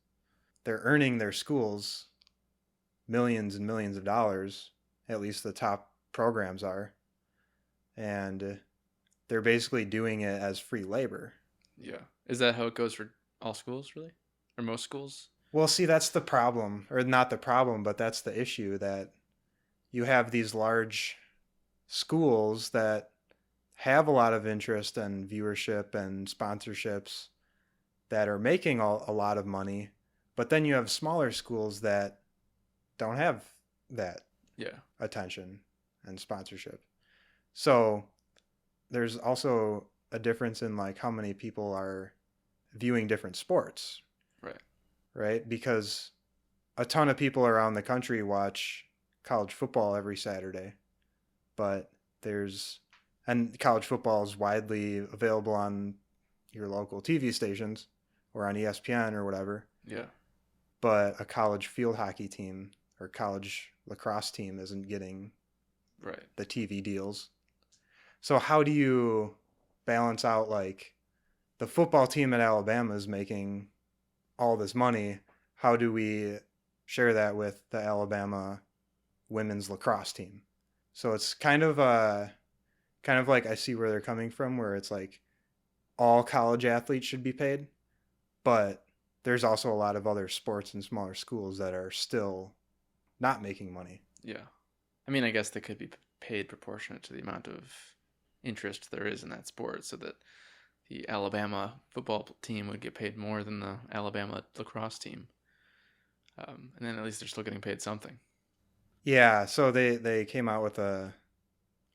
they're earning their schools millions and millions of dollars, at least the top programs are. And they're basically doing it as free labor. Yeah. Is that how it goes for all schools, really? Or most schools? Well, see, that's the problem, or not the problem, but that's the issue, that you have these large schools that have a lot of interest and viewership and sponsorships that are making a lot of money, but then you have smaller schools that don't have that Yeah. attention and sponsorship. So there's also a difference in like how many people are viewing different sports, Right. right? Because a ton of people around the country watch college football every Saturday, but and college football is widely available on your local TV stations or on ESPN or whatever. Yeah. But a college field hockey team or college lacrosse team isn't getting Right. the TV deals. So how do you balance out, like, the football team at Alabama is making all this money? How do we share that with the Alabama women's lacrosse team? So it's kind of like, I see where they're coming from, where it's like all college athletes should be paid, but there's also a lot of other sports and smaller schools that are still not making money. Yeah. I mean, I guess they could be paid proportionate to the amount of interest there is in that sport, so that the Alabama football team would get paid more than the Alabama lacrosse team. And then at least they're still getting paid something. Yeah, so they came out with a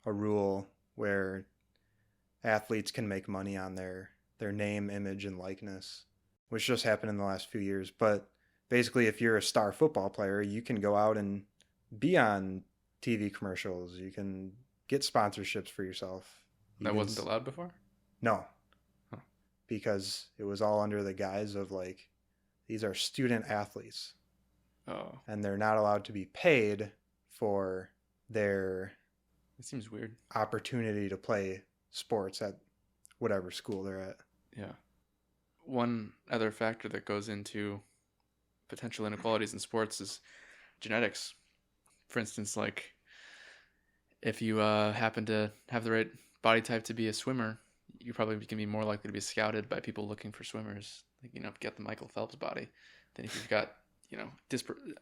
rule where athletes can make money on their name, image, and likeness, which just happened in the last few years. But basically, if you're a star football player, you can go out and be on TV commercials. You can get sponsorships for yourself. That wasn't allowed before? No. Huh. Because it was all under the guise of, like, these are student athletes. Oh. And they're not allowed to be paid for their It seems weird. opportunity to play sports at whatever school they're at. Yeah. One other factor that goes into potential inequalities in sports is genetics. For instance, like, if you happen to have the right body type to be a swimmer, you probably can be more likely to be scouted by people looking for swimmers. Like, get the Michael Phelps body, than if you've got,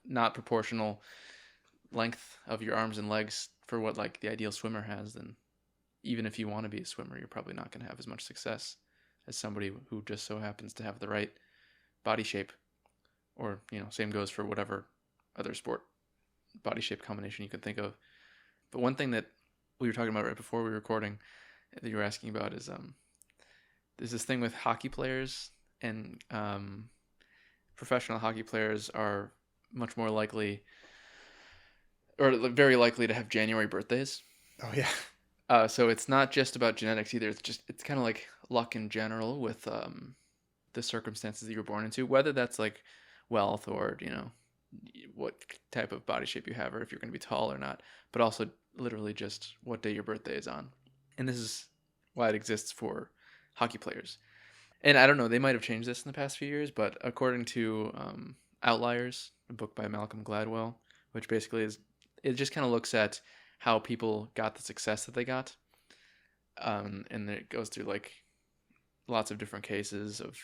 not proportional length of your arms and legs for what, like, the ideal swimmer has. Then even if you want to be a swimmer, you're probably not going to have as much success as somebody who just so happens to have the right body shape. Or, same goes for whatever other sport body shape combination you could think of. But one thing that we were talking about right before we were recording that you were asking about is there's this thing with hockey players, and professional hockey players are much more likely, or very likely, to have January birthdays. Oh, yeah. So it's not just about genetics either. It's kind of like luck in general with the circumstances that you were born into, whether that's like wealth or, what type of body shape you have, or if you're going to be tall or not, but also literally just what day your birthday is on. And this is why it exists for hockey players. And I don't know, they might have changed this in the past few years, but according to Outliers, a book by Malcolm Gladwell, which basically it just kind of looks at how people got the success that they got. And it goes through, like, lots of different cases of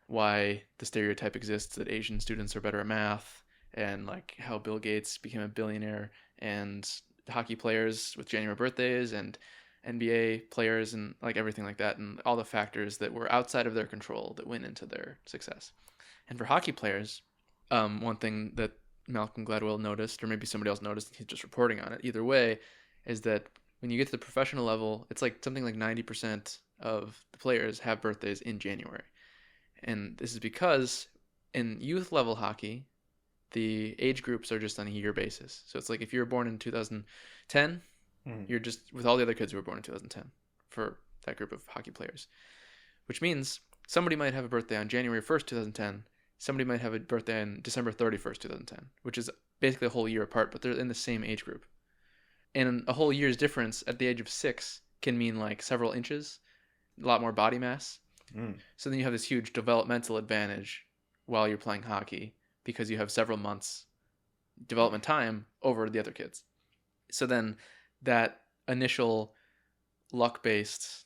why the stereotype exists that Asian students are better at math, and, like, how Bill Gates became a billionaire, and hockey players with January birthdays, and NBA players, and, like, everything like that, and all the factors that were outside of their control that went into their success. And for hockey players, one thing that Malcolm Gladwell noticed, or maybe somebody else noticed, he's just reporting on it, either way, is that when you get to the professional level, it's like something like 90% of the players have birthdays in January. And this is because in youth level hockey, the age groups are just on a year basis. So it's like if you were born in 2010, you're just with all the other kids who were born in 2010 for that group of hockey players. Which means somebody might have a birthday on January 1st, 2010. Somebody might have a birthday on December 31st, 2010, which is basically a whole year apart, but they're in the same age group. And a whole year's difference at the age of 6 can mean, like, several inches, a lot more body mass. So then you have this huge developmental advantage while you're playing hockey, because you have several months development time over the other kids. So then that initial luck-based,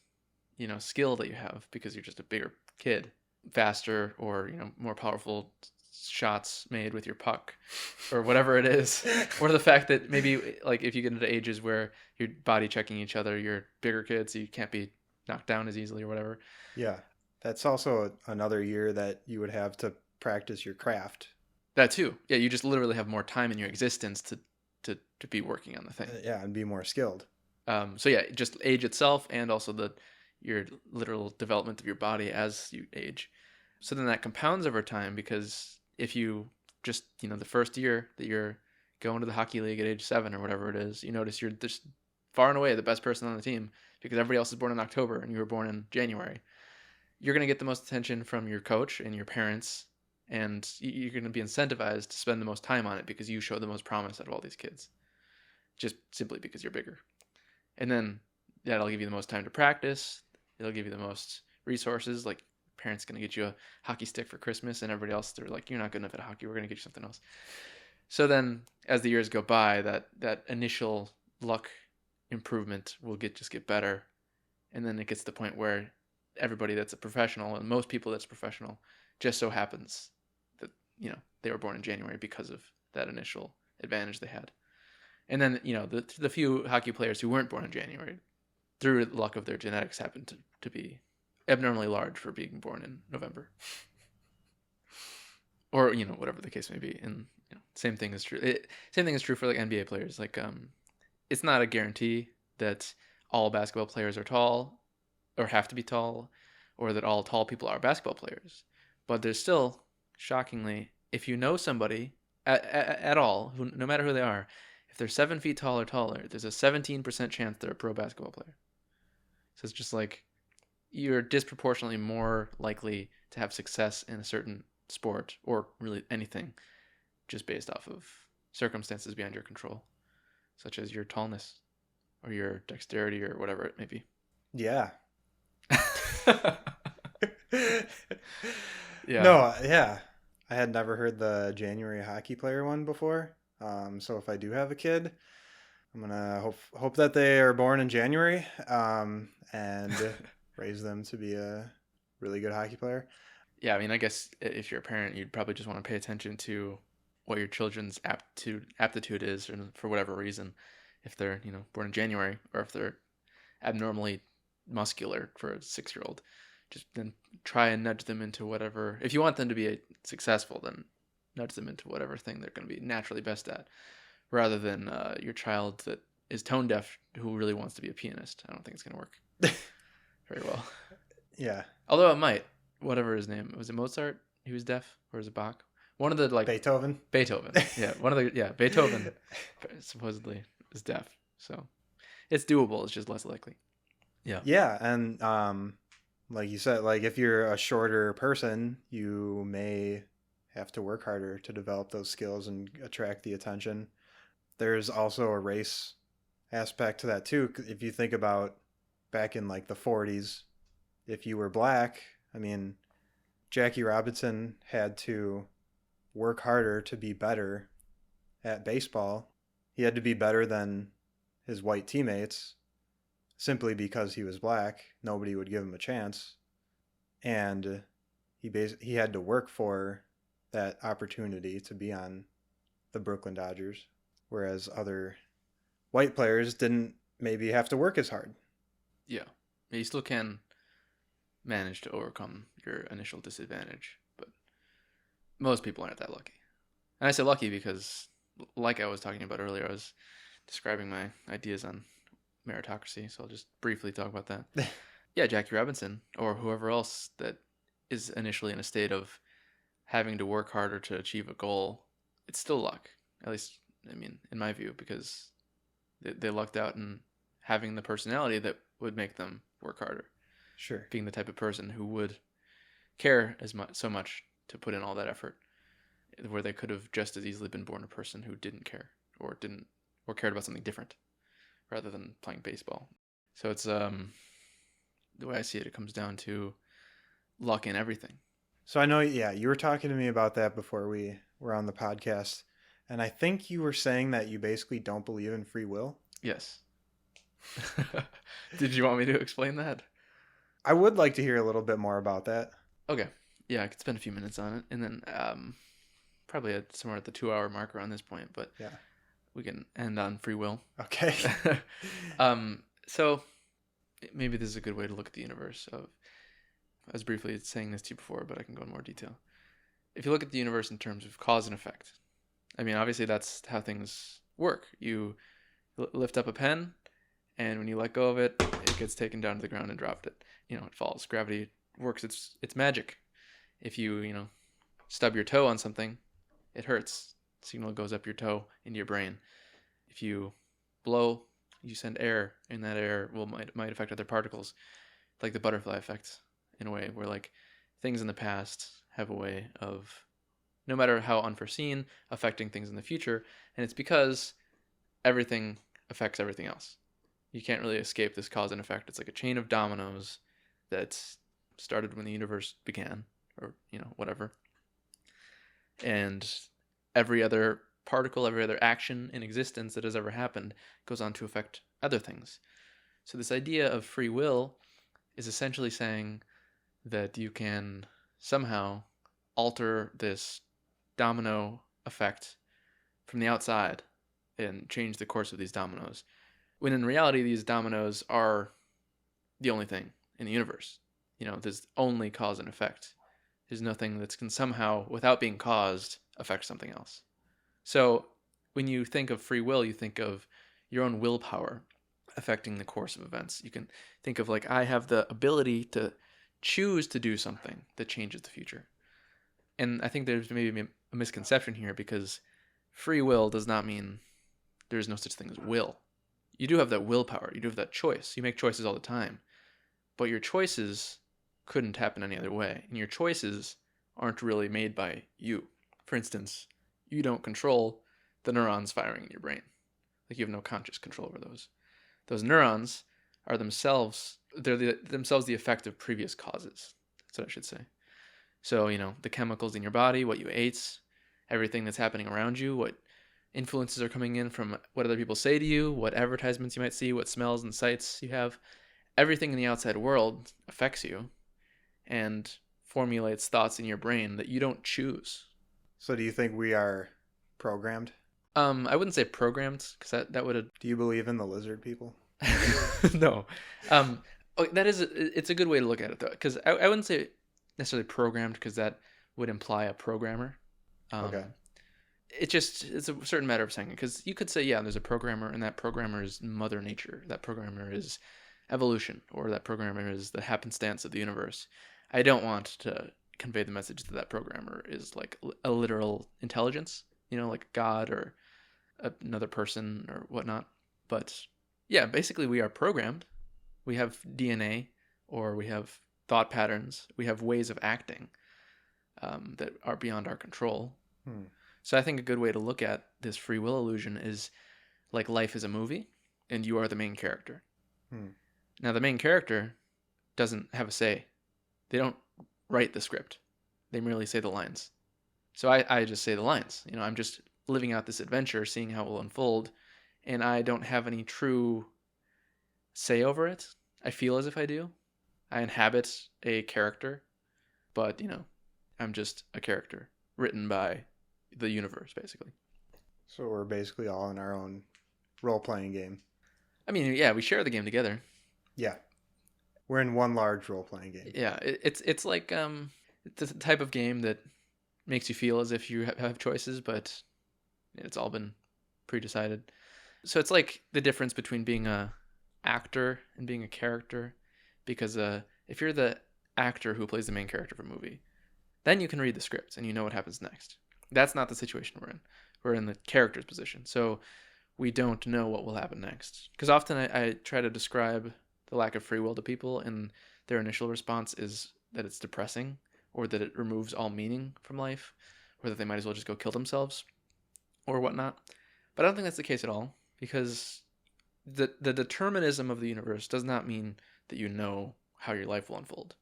skill that you have because you're just a bigger kid, faster or, more powerful shots made with your puck or whatever it is, or the fact that maybe like if you get into ages where you're body checking each other, you're bigger kids, so you can't be knocked down as easily or whatever. Yeah. That's also another year that you would have to practice your craft. That too. Yeah, you just literally have more time in your existence to be working on the thing. Yeah, and be more skilled. So yeah, just age itself and also your literal development of your body as you age. So then that compounds over time because if you just, the first year that you're going to the hockey league at age 7 or whatever it is, you notice you're just far and away the best person on the team because everybody else is born in October and you were born in January. You're going to get the most attention from your coach and your parents, and you're going to be incentivized to spend the most time on it because you show the most promise out of all these kids, just simply because you're bigger. And then that'll give you the most time to practice. It'll give you the most resources. Like, parents going to get you a hockey stick for Christmas, and everybody else, they're like, you're not good enough at hockey. We're going to get you something else. So then as the years go by, that initial luck improvement will just get better. And then it gets to the point where everybody that's a professional and most people that's professional just so happens that, they were born in January because of that initial advantage they had. And then, the few hockey players who weren't born in January, through the luck of their genetics, happened to be abnormally large for being born in November. Or, whatever the case may be. And same thing is true. Same thing is true for like NBA players. Like, it's not a guarantee that all basketball players are tall or have to be tall, or that all tall people are basketball players. But there's still, shockingly, if you know somebody at all, no matter who they are, if they're 7 feet tall or taller, there's a 17% chance they're a pro basketball player. So it's just like you're disproportionately more likely to have success in a certain sport, or really anything, just based off of circumstances beyond your control, such as your tallness or your dexterity or whatever it may be. Yeah. Yeah. No, yeah. I had never heard the January hockey player one before. So if I do have a kid, I'm gonna hope that they are born in January, and raise them to be a really good hockey player. Yeah, I mean, I guess if you're a parent, you'd probably just want to pay attention to what your children's aptitude is, and for whatever reason, if they're born in January, or if they're abnormally muscular for a 6-year-old, just then try and nudge them into whatever. If you want them to be successful, then nudge them into whatever thing they're going to be naturally best at, rather than your child that is tone deaf who really wants to be a pianist. I don't think it's going to work very well. Yeah. Although it might. Whatever his name was, it Mozart? He was deaf, or was it Bach? One of the Beethoven. Yeah, Beethoven supposedly is deaf. So it's doable. It's just less likely. Yeah. Yeah, and like you said, like if you're a shorter person, you may have to work harder to develop those skills and attract the attention. There's also a race aspect to that too. If you think about back in like the 40s, if you were black, I mean, Jackie Robinson had to work harder to be better at baseball. He had to be better than his white teammates simply because he was black. Nobody would give him a chance. And he had to work for that opportunity to be on the Brooklyn Dodgers, whereas other white players didn't maybe have to work as hard. Yeah. You still can manage to overcome your initial disadvantage, but most people aren't that lucky. And I say lucky because, like I was talking about earlier, I was describing my ideas on meritocracy, so I'll just briefly talk about that. Yeah, Jackie Robinson, or whoever else that is initially in a state of having to work harder to achieve a goal, it's still luck. At least, I mean, in my view, because they lucked out in having the personality that would make them work harder. Sure. Being the type of person who would care so much to put in all that effort, where they could have just as easily been born a person who didn't care or cared about something different rather than playing baseball. So it's the way I see it, it comes down to luck in everything. So I know, yeah, you were talking to me about that before we were on the podcast, and I think you were saying that you basically don't believe in free will. Yes. Did you want me to explain that? I would like to hear a little bit more about that. Okay. Yeah, I could spend a few minutes on it, and then probably somewhere at the 2 hour mark around this point, but Yeah. we can end on free will. Okay. So maybe this is a good way to look at the universe. I was briefly saying this to you before, but I can go in more detail. If you look at the universe in terms of cause and effect, I mean, obviously that's how things work. You lift up a pen, and when you let go of it, it gets taken down to the ground and dropped. It falls. Gravity works its magic. If you stub your toe on something, it hurts. Signal goes up your toe into your brain. If you blow, you send air, and that air might affect other particles, like the butterfly effect, in a way where like things in the past have a way of, no matter how unforeseen, affecting things in the future, and it's because everything affects everything else. You can't really escape this cause and effect. It's like a chain of dominoes that started when the universe began, or whatever, and every other particle, every other action in existence that has ever happened goes on to affect other things. So this idea of free will is essentially saying that you can somehow alter this domino effect from the outside and change the course of these dominoes, when in reality these dominoes are the only thing in the universe. There's only cause and effect. There's nothing that can somehow, without being caused, affect something else. So when you think of free will, you think of your own willpower affecting the course of events. You can think of like, I have the ability to choose to do something that changes the future. And I think there's maybe a misconception here, because free will does not mean there's no such thing as will. You do have that willpower. You do have that choice. You make choices all the time. But your choices couldn't happen any other way. And your choices aren't really made by you. For instance, you don't control the neurons firing in your brain. Like, you have no conscious control over those. Those neurons are themselves the effect of previous causes. That's what I should say. So, the chemicals in your body, what you ate, everything that's happening around you, what influences are coming in from what other people say to you, what advertisements you might see, what smells and sights you have, everything in the outside world affects you and formulates thoughts in your brain that you don't choose. So do you think we are programmed? I wouldn't say programmed, because that would have... Do you believe in the lizard people? No. It's a good way to look at it, though, because I wouldn't say necessarily programmed, because that would imply a programmer. Okay. It's a certain matter of saying it, because you could say, yeah, there's a programmer, and that programmer is Mother Nature. That programmer is evolution, or that programmer is the happenstance of the universe. I don't want to convey the message that programmer is like a literal intelligence, like God or another person or whatnot. But yeah, basically we are programmed. We have DNA, or we have thought patterns. We have ways of acting that are beyond our control. So I think a good way to look at this free will illusion is like life is a movie, and you are the main character. Now, the main character doesn't have a say. They don't write the script. They merely say the lines. So I just say the lines. I'm just living out this adventure, seeing how it will unfold, and I don't have any true say over it. I feel as if I do. I inhabit a character, but, I'm just a character written by the universe, basically. So we're basically all in our own role-playing game. I mean, yeah, we share the game together. Yeah. We're in one large role-playing game. Yeah, it's like it's a type of game that makes you feel as if you have choices, but it's all been pre-decided. So it's like the difference between being a actor and being a character, because if you're the actor who plays the main character of a movie, then you can read the script and you know what happens next. That's not the situation we're in. We're in the character's position, so we don't know what will happen next. Because often I try to describe the lack of free will to people, and their initial response is that it's depressing, or that it removes all meaning from life, or that they might as well just go kill themselves, or whatnot. But I don't think that's the case at all, because the determinism of the universe does not mean that you know how your life will unfold.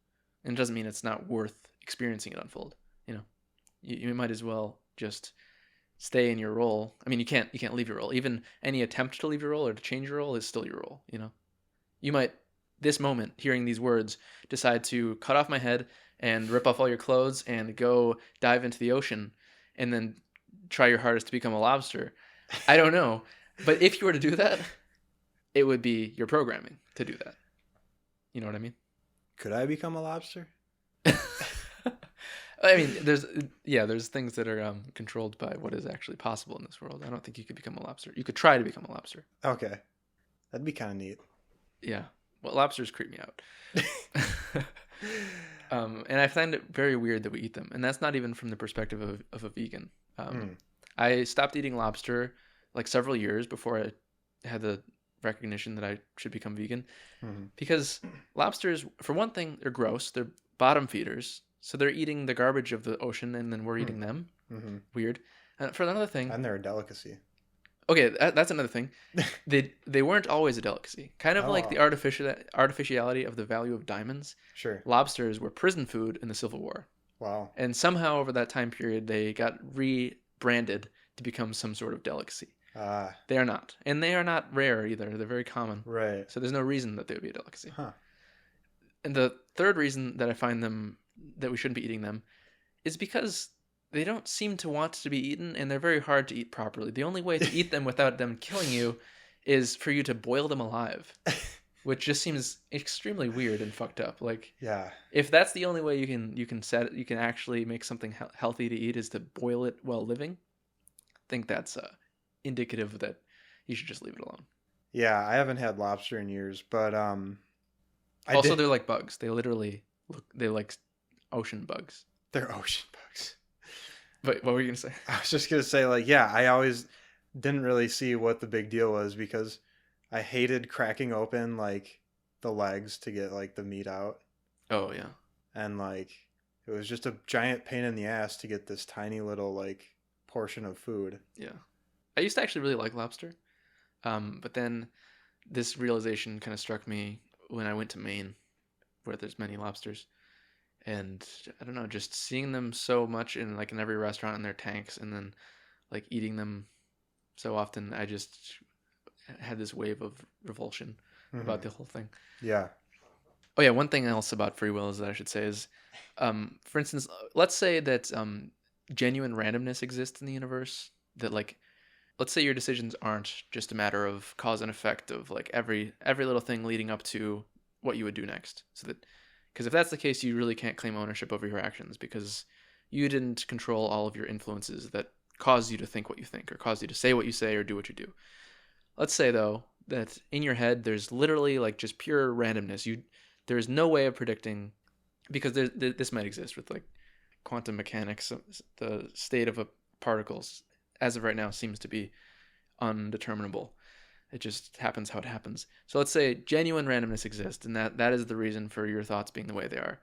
And it doesn't mean it's not worth experiencing it unfold. You might as well just stay in your role. I mean, you can't leave your role. Even any attempt to leave your role or to change your role is still your role, you know. You might this moment hearing these words decide to cut off my head and rip off all your clothes and go dive into the ocean and then try your hardest to become a lobster. I don't know. But if you were to do that, it would be your programming to do that. You know what I mean? Could I become a lobster? I mean, there's things that are controlled by what is actually possible in this world. I don't think you could become a lobster. You could try to become a lobster. Okay. That'd be kind of neat. Yeah. Well, lobsters creep me out. And I find it very weird that we eat them. And that's not even from the perspective of a vegan. I stopped eating lobster like several years before I had the recognition that I should become vegan. Because lobsters, for one thing, they're gross. They're bottom feeders. So they're eating the garbage of the ocean and then we're eating them. Weird. And for another thing... And they're a delicacy. Okay, that's another thing. They weren't always a delicacy. Kind of like the artificiality of the value of diamonds. Sure. Lobsters were prison food in the Civil War. Wow. And somehow over that time period, they got rebranded to become some sort of delicacy. They are not. And they are not rare either. They're very common. Right. So there's no reason that they would be a delicacy. Huh. And the third reason that I find them, that we shouldn't be eating them, is because they don't seem to want to be eaten, and they're very hard to eat properly. The only way to eat them without them killing you is for you to boil them alive, which just seems extremely weird and fucked up. Like, yeah, if that's the only way you can actually make something healthy to eat is to boil it while living, I think that's indicative that you should just leave it alone. Yeah, I haven't had lobster in years, but they're like bugs. They literally they're like ocean bugs. They're ocean bugs. But what were you gonna say? I was just gonna say, like, yeah, I always didn't really see what the big deal was because I hated cracking open like the legs to get like the meat out. Oh yeah. And like it was just a giant pain in the ass to get this tiny little like portion of food. Yeah. I used to actually really like lobster. But then this realization kind of struck me when I went to Maine, where there's many lobsters. And I don't know, just seeing them so much in every restaurant in their tanks and then like eating them so often, I just had this wave of revulsion about the whole thing. Yeah. Oh yeah, one thing else about free will is that I should say is, for instance, let's say that genuine randomness exists in the universe. That like, let's say your decisions aren't just a matter of cause and effect of like every little thing leading up to what you would do next. So that, because if that's the case, you really can't claim ownership over your actions because you didn't control all of your influences that cause you to think what you think or cause you to say what you say or do what you do. Let's say though that in your head there's literally like just pure randomness. There's no way of predicting, because this might exist with like quantum mechanics. The state of a particles as of right now seems to be undeterminable. It just happens how it happens. So let's say genuine randomness exists, and that is the reason for your thoughts being the way they are.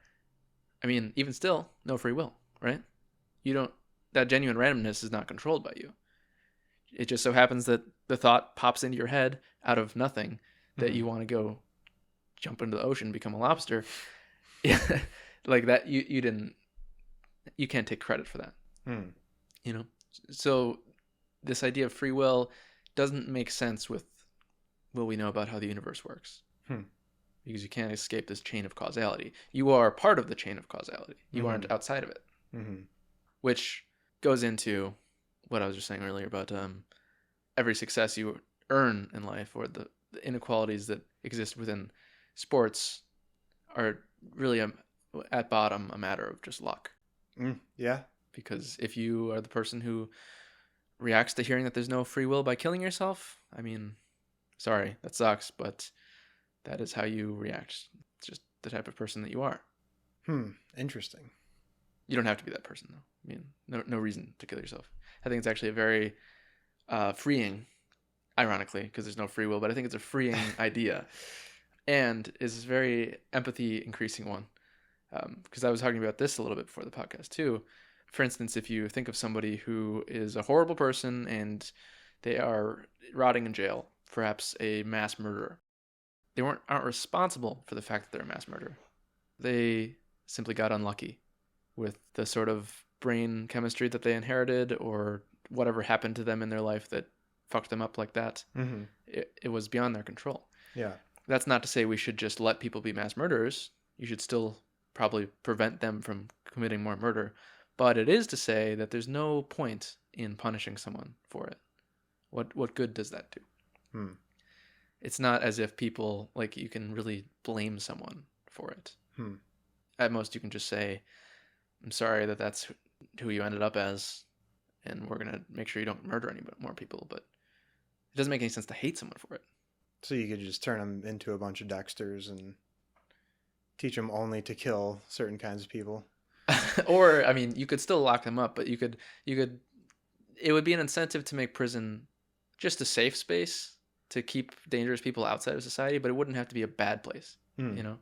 I mean, even still, no free will, right? That genuine randomness is not controlled by you. It just so happens that the thought pops into your head out of nothing that you want to go jump into the ocean, become a lobster. Like that, you can't take credit for that. You know? So this idea of free will doesn't make sense with what we know about how the universe works. Because you can't escape this chain of causality. You are part of the chain of causality. You aren't outside of it. Which goes into what I was just saying earlier about every success you earn in life, or the inequalities that exist within sports are really at bottom a matter of just luck. Yeah. Because if you are the person who reacts to hearing that there's no free will by killing yourself, I mean, sorry, that sucks, but that is how you react. It's just the type of person that you are. Interesting. You don't have to be that person, though. I mean, no reason to kill yourself. I think it's actually a very freeing, ironically, because there's no free will, but I think it's a freeing idea, and is a very empathy increasing one. Because I was talking about this a little bit before the podcast too. For instance, if you think of somebody who is a horrible person and they are rotting in jail, perhaps a mass murderer, they aren't responsible for the fact that they're a mass murderer. They simply got unlucky with the sort of brain chemistry that they inherited, or whatever happened to them in their life that fucked them up like that, Mm-hmm. it was beyond their control. Yeah. That's not to say we should just let people be mass murderers. You should still probably prevent them from committing more murder. But it is to say that there's no point in punishing someone for it. What good does that do? Hmm. It's not as if people, like, you can really blame someone for it. Hmm. At most, you can just say, I'm sorry that that's who you ended up as, and we're going to make sure you don't murder any more people. But it doesn't make any sense to hate someone for it. So you could just turn them into a bunch of Dexters and teach them only to kill certain kinds of people. Or, I mean, you could still lock them up, but you could, it would be an incentive to make prison just a safe space to keep dangerous people outside of society, but it wouldn't have to be a bad place, you know?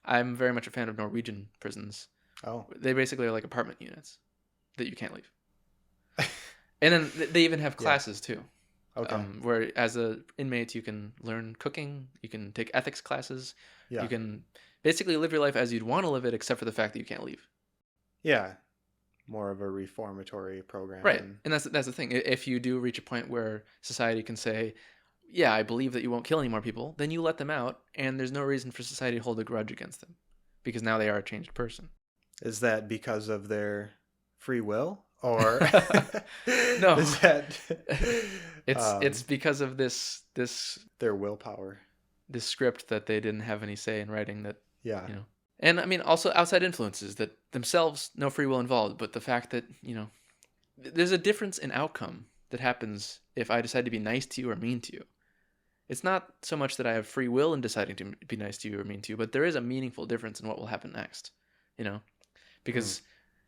I'm very much a fan of Norwegian prisons. Oh. They basically are like apartment units that you can't leave. And then they even have classes too. Okay. Where as a inmate, you can learn cooking, you can take ethics classes, you can basically live your life as you'd want to live it, except for the fact that you can't leave. Yeah. More of a reformatory program. Right. And that's the thing. If you do reach a point where society can say, yeah, I believe that you won't kill any more people, then you let them out, and there's no reason for society to hold a grudge against them, because now they are a changed person. Is that because of their free will? Or no, is that it's because of this their willpower, this script that they didn't have any say in writing, that yeah, and I mean also outside influences that themselves no free will involved, but the fact that there's a difference in outcome that happens if I decide to be nice to you or mean to you. It's not so much that I have free will in deciding to be nice to you or mean to you, but there is a meaningful difference in what will happen next, because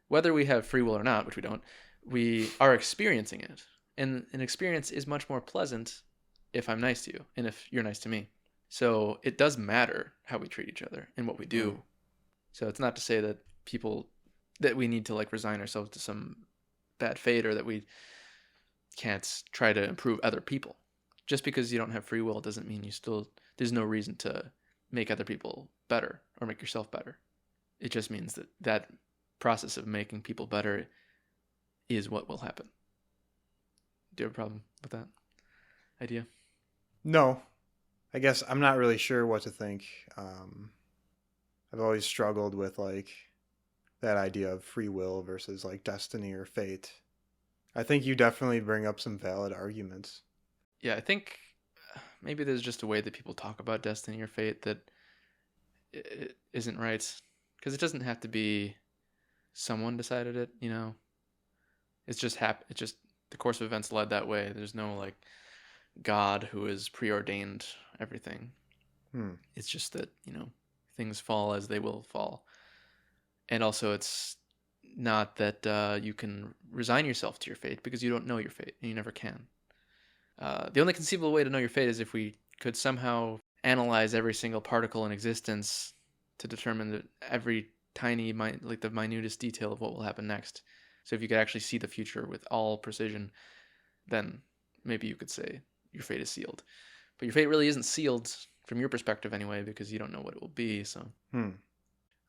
whether we have free will or not, which we don't, we are experiencing it. And an experience is much more pleasant if I'm nice to you and if you're nice to me. So it does matter how we treat each other and what we do. So it's not to say that we need to resign ourselves to some bad fate, or that we can't try to improve other people. Just because you don't have free will doesn't mean there's no reason to make other people better or make yourself better. It just means that process of making people better is what will happen. Do you have a problem with that idea? No, I guess I'm not really sure what to think. I've always struggled with that idea of free will versus destiny or fate. I think you definitely bring up some valid arguments. Yeah, I think maybe there's just a way that people talk about destiny or fate that it isn't right, because it doesn't have to be someone decided it, It's just it's just the course of events led that way. There's no God who has preordained everything. It's just that things fall as they will fall. And also it's not that you can resign yourself to your fate, because you don't know your fate, and you never can. The only conceivable way to know your fate is if we could somehow analyze every single particle in existence to determine that every tiny, the minutest detail of what will happen next. So if you could actually see the future with all precision, then maybe you could say your fate is sealed. But your fate really isn't sealed from your perspective anyway, because you don't know what it will be. So I'm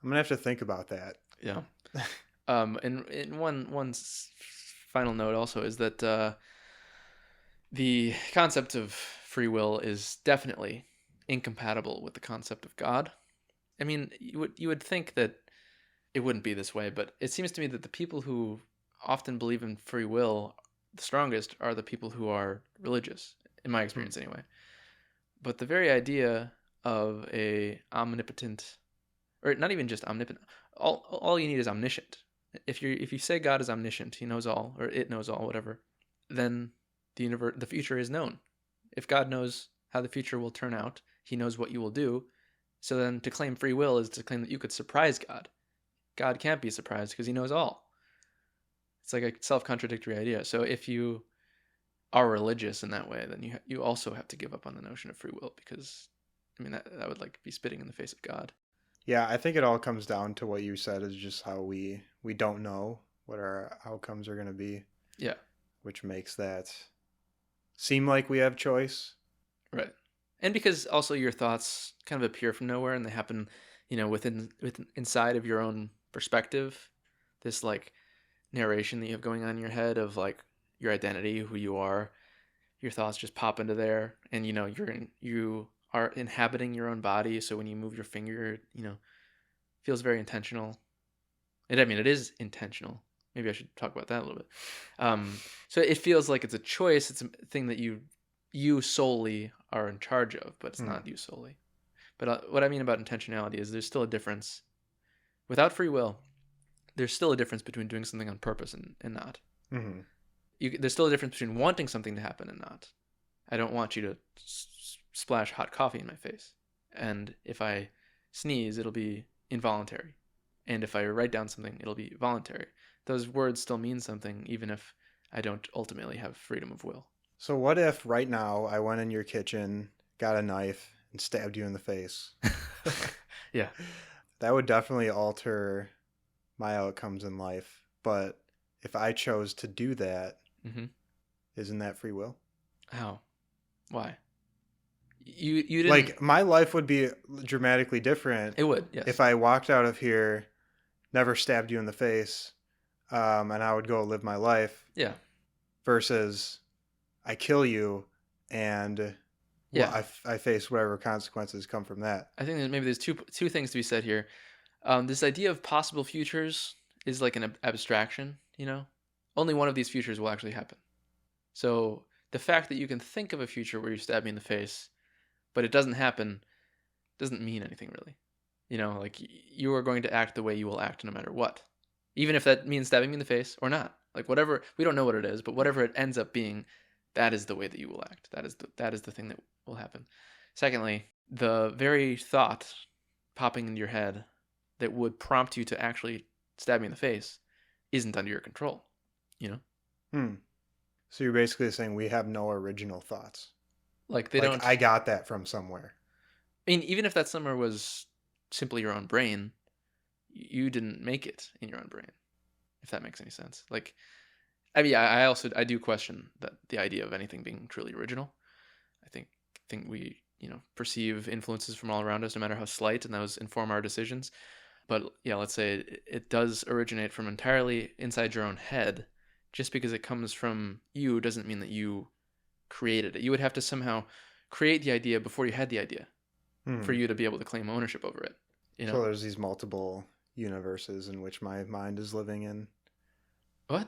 gonna have to think about that. Yeah. And one final note also is that the concept of free will is definitely incompatible with the concept of God. I mean, you would think that it wouldn't be this way, but it seems to me that the people who often believe in free will, the strongest, are the people who are religious, in my experience anyway. But the very idea of a omnipotent, or not even just omnipotent, all you need is omniscient. If you say God is omniscient, he knows all, or it knows all, whatever, then the future is known. If God knows how the future will turn out, he knows what you will do. So then to claim free will is to claim that you could surprise God. God can't be surprised because he knows all. It's like a self-contradictory idea. So if you are religious in that way, then you also have to give up on the notion of free will, because I mean that would be spitting in the face of God. Yeah, I think it all comes down to what you said, is just how we don't know what our outcomes are going to be. Yeah. Which makes that seem like we have choice. Right. And because also your thoughts kind of appear from nowhere, and they happen, within inside of your own perspective. This narration that you have going on in your head of your identity, who you are. Your thoughts just pop into there, and you are inhabiting your own body. So when you move your finger, feels very intentional. And I mean, it is intentional. Maybe I should talk about that a little bit. So it feels like it's a choice. It's a thing that you solely are in charge of, but it's not you solely. But what I mean about intentionality is there's still a difference. Without free will, there's still a difference between doing something on purpose and not. Mm-hmm. There's still a difference between wanting something to happen and not. I don't want you to splash hot coffee in my face. And if I sneeze, it'll be involuntary. And if I write down something, it'll be voluntary. Those words still mean something, even if I don't ultimately have freedom of will. So what if right now I went in your kitchen, got a knife, and stabbed you in the face? Yeah. That would definitely alter my outcomes in life. But if I chose to do that, isn't that free will? How? Why? You didn't... Like, my life would be dramatically different. It would, yes. If I walked out of here, never stabbed you in the face, and I would go live my life. Yeah. Versus I kill you and I face whatever consequences come from that. I think that maybe there's two things to be said here. This idea of possible futures is like an abstraction, Only one of these futures will actually happen. So the fact that you can think of a future where you stab me in the face, but it doesn't happen, doesn't mean anything really. Like you are going to act the way you will act no matter what. Even if that means stabbing me in the face or not. Like whatever, we don't know what it is, but whatever it ends up being, that is the way that you will act. That is the thing that will happen. Secondly, the very thought popping into your head that would prompt you to actually stab me in the face isn't under your control, So you're basically saying we have no original thoughts. Like they don't... I got that from somewhere. I mean, even if that somewhere was simply your own brain, you didn't make it in your own brain, if that makes any sense. Like, I mean, I do question the idea of anything being truly original. I think we, perceive influences from all around us, no matter how slight, and those inform our decisions. But yeah, let's say it does originate from entirely inside your own head. Just because it comes from you doesn't mean that you created it. You would have to somehow create the idea before you had the idea for you to be able to claim ownership over it. So there's these multiple universes in which my mind is living in. What?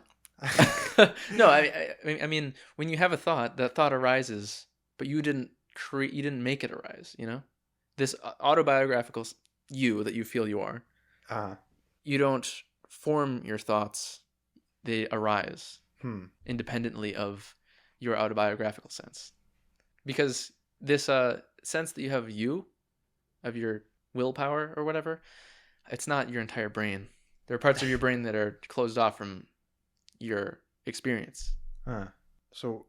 No, I mean, when you have a thought, that thought arises, but you didn't make it arise. This autobiographical you that you feel you are. You don't form your thoughts; they arise independently of your autobiographical sense, because this sense that you have of your willpower or whatever, it's not your entire brain. There are parts of your brain that are closed off from your experience. So,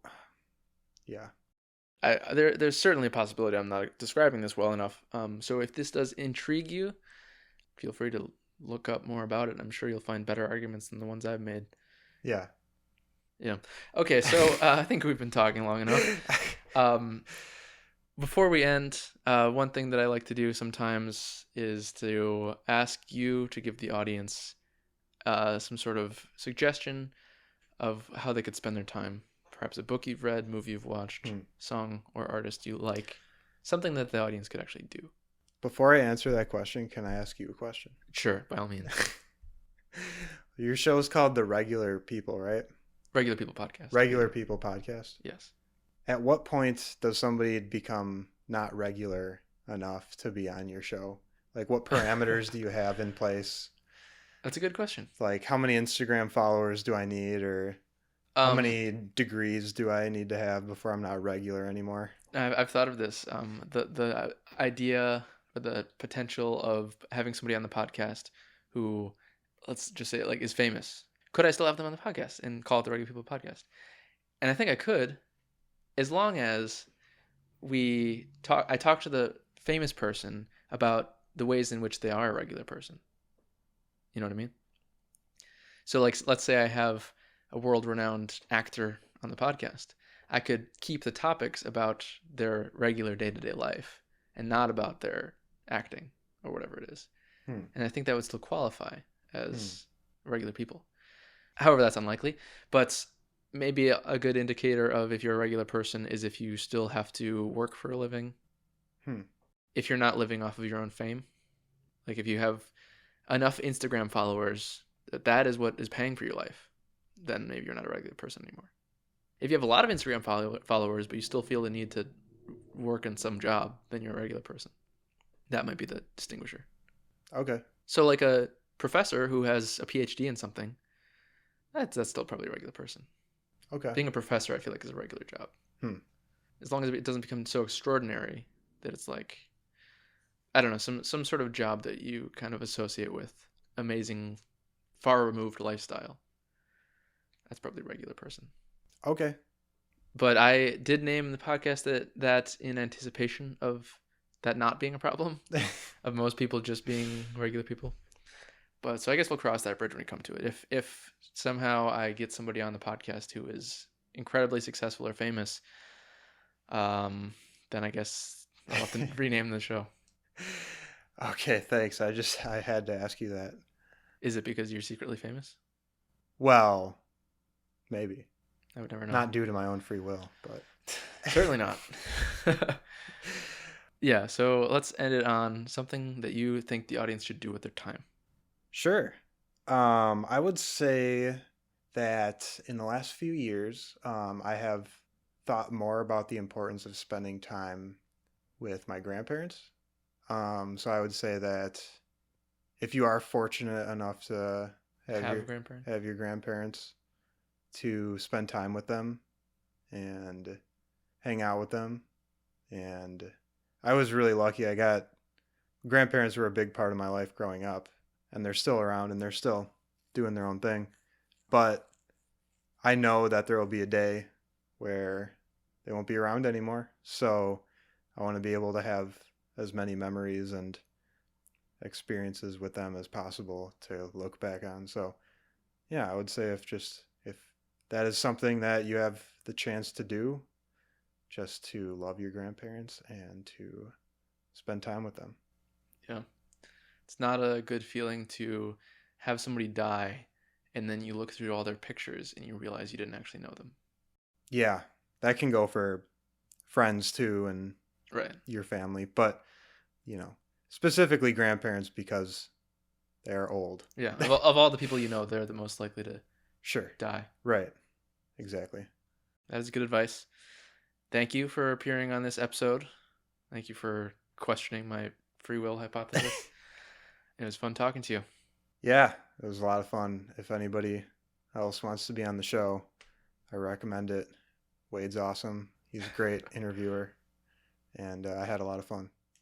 yeah. There's certainly a possibility I'm not describing this well enough. So if this does intrigue you, feel free to look up more about it. I'm sure you'll find better arguments than the ones I've made. Yeah. Yeah. Okay, so I think we've been talking long enough. Before we end, one thing that I like to do sometimes is to ask you to give the audience some sort of suggestion of how they could spend their time. Perhaps a book you've read, movie you've watched, song or artist you like. Something that the audience could actually do. Before I answer that question, can I ask you a question? Sure, by all means. Your show is called The Regular People, right? Regular People Podcast. Regular People Podcast? Yes. At what point does somebody become not regular enough to be on your show? Like, what parameters do you have in place? That's a good question. Like, how many Instagram followers do I need, or how many degrees do I need to have before I'm not regular anymore? I've thought of this. The idea or the potential of having somebody on the podcast who, let's just say, like, is famous. Could I still have them on the podcast and call it the Regular People Podcast? And I think I could, as long as I talk to the famous person about the ways in which they are a regular person. You know what I mean? So, like, let's say I have a world-renowned actor on the podcast. I could keep the topics about their regular day-to-day life and not about their acting or whatever it is. And I think that would still qualify as regular people. However, that's unlikely. But maybe a good indicator of if you're a regular person is if you still have to work for a living. Hmm. If you're not living off of your own fame, like if you have enough Instagram followers that is what is paying for your life, then maybe you're not a regular person anymore. If you have a lot of Instagram followers, but you still feel the need to work in some job, then you're a regular person. That might be the distinguisher. Okay. So like a professor who has a PhD in something, that's still probably a regular person. Okay. Being a professor, I feel like, is a regular job. As long as it doesn't become so extraordinary that it's like, I don't know, some sort of job that you kind of associate with amazing, far removed lifestyle. That's probably a regular person. Okay. But I did name the podcast that in anticipation of that not being a problem, of most people just being regular people. But so I guess we'll cross that bridge when we come to it. If somehow I get somebody on the podcast who is incredibly successful or famous, then I guess I'll have to rename the show. Okay, thanks. I had to ask you that. Is it because you're secretly famous? Well, maybe. I would never know. Not due to my own free will, but certainly not. Yeah, so let's end it on something that you think the audience should do with their time. Sure. I would say that in the last few years, I have thought more about the importance of spending time with my grandparents. So I would say that if you are fortunate enough to have your grandparents, to spend time with them and hang out with them. And I was really lucky. Grandparents were a big part of my life growing up, and they're still around and they're still doing their own thing. But I know that there will be a day where they won't be around anymore. So I want to be able to have as many memories and experiences with them as possible to look back on. So yeah, I would say if that is something that you have the chance to do, just to love your grandparents and to spend time with them. Yeah. It's not a good feeling to have somebody die and then you look through all their pictures and you realize you didn't actually know them. Yeah, that can go for friends too and your family, but specifically grandparents because they're old. Yeah, of all the people you know, they're the most likely to die. Right. Exactly. That is good advice. Thank you for appearing on this episode. Thank you for questioning my free will hypothesis. It was fun talking to you. Yeah, it was a lot of fun. If anybody else wants to be on the show, I recommend it. Wade's awesome. He's a great interviewer, and I had a lot of fun.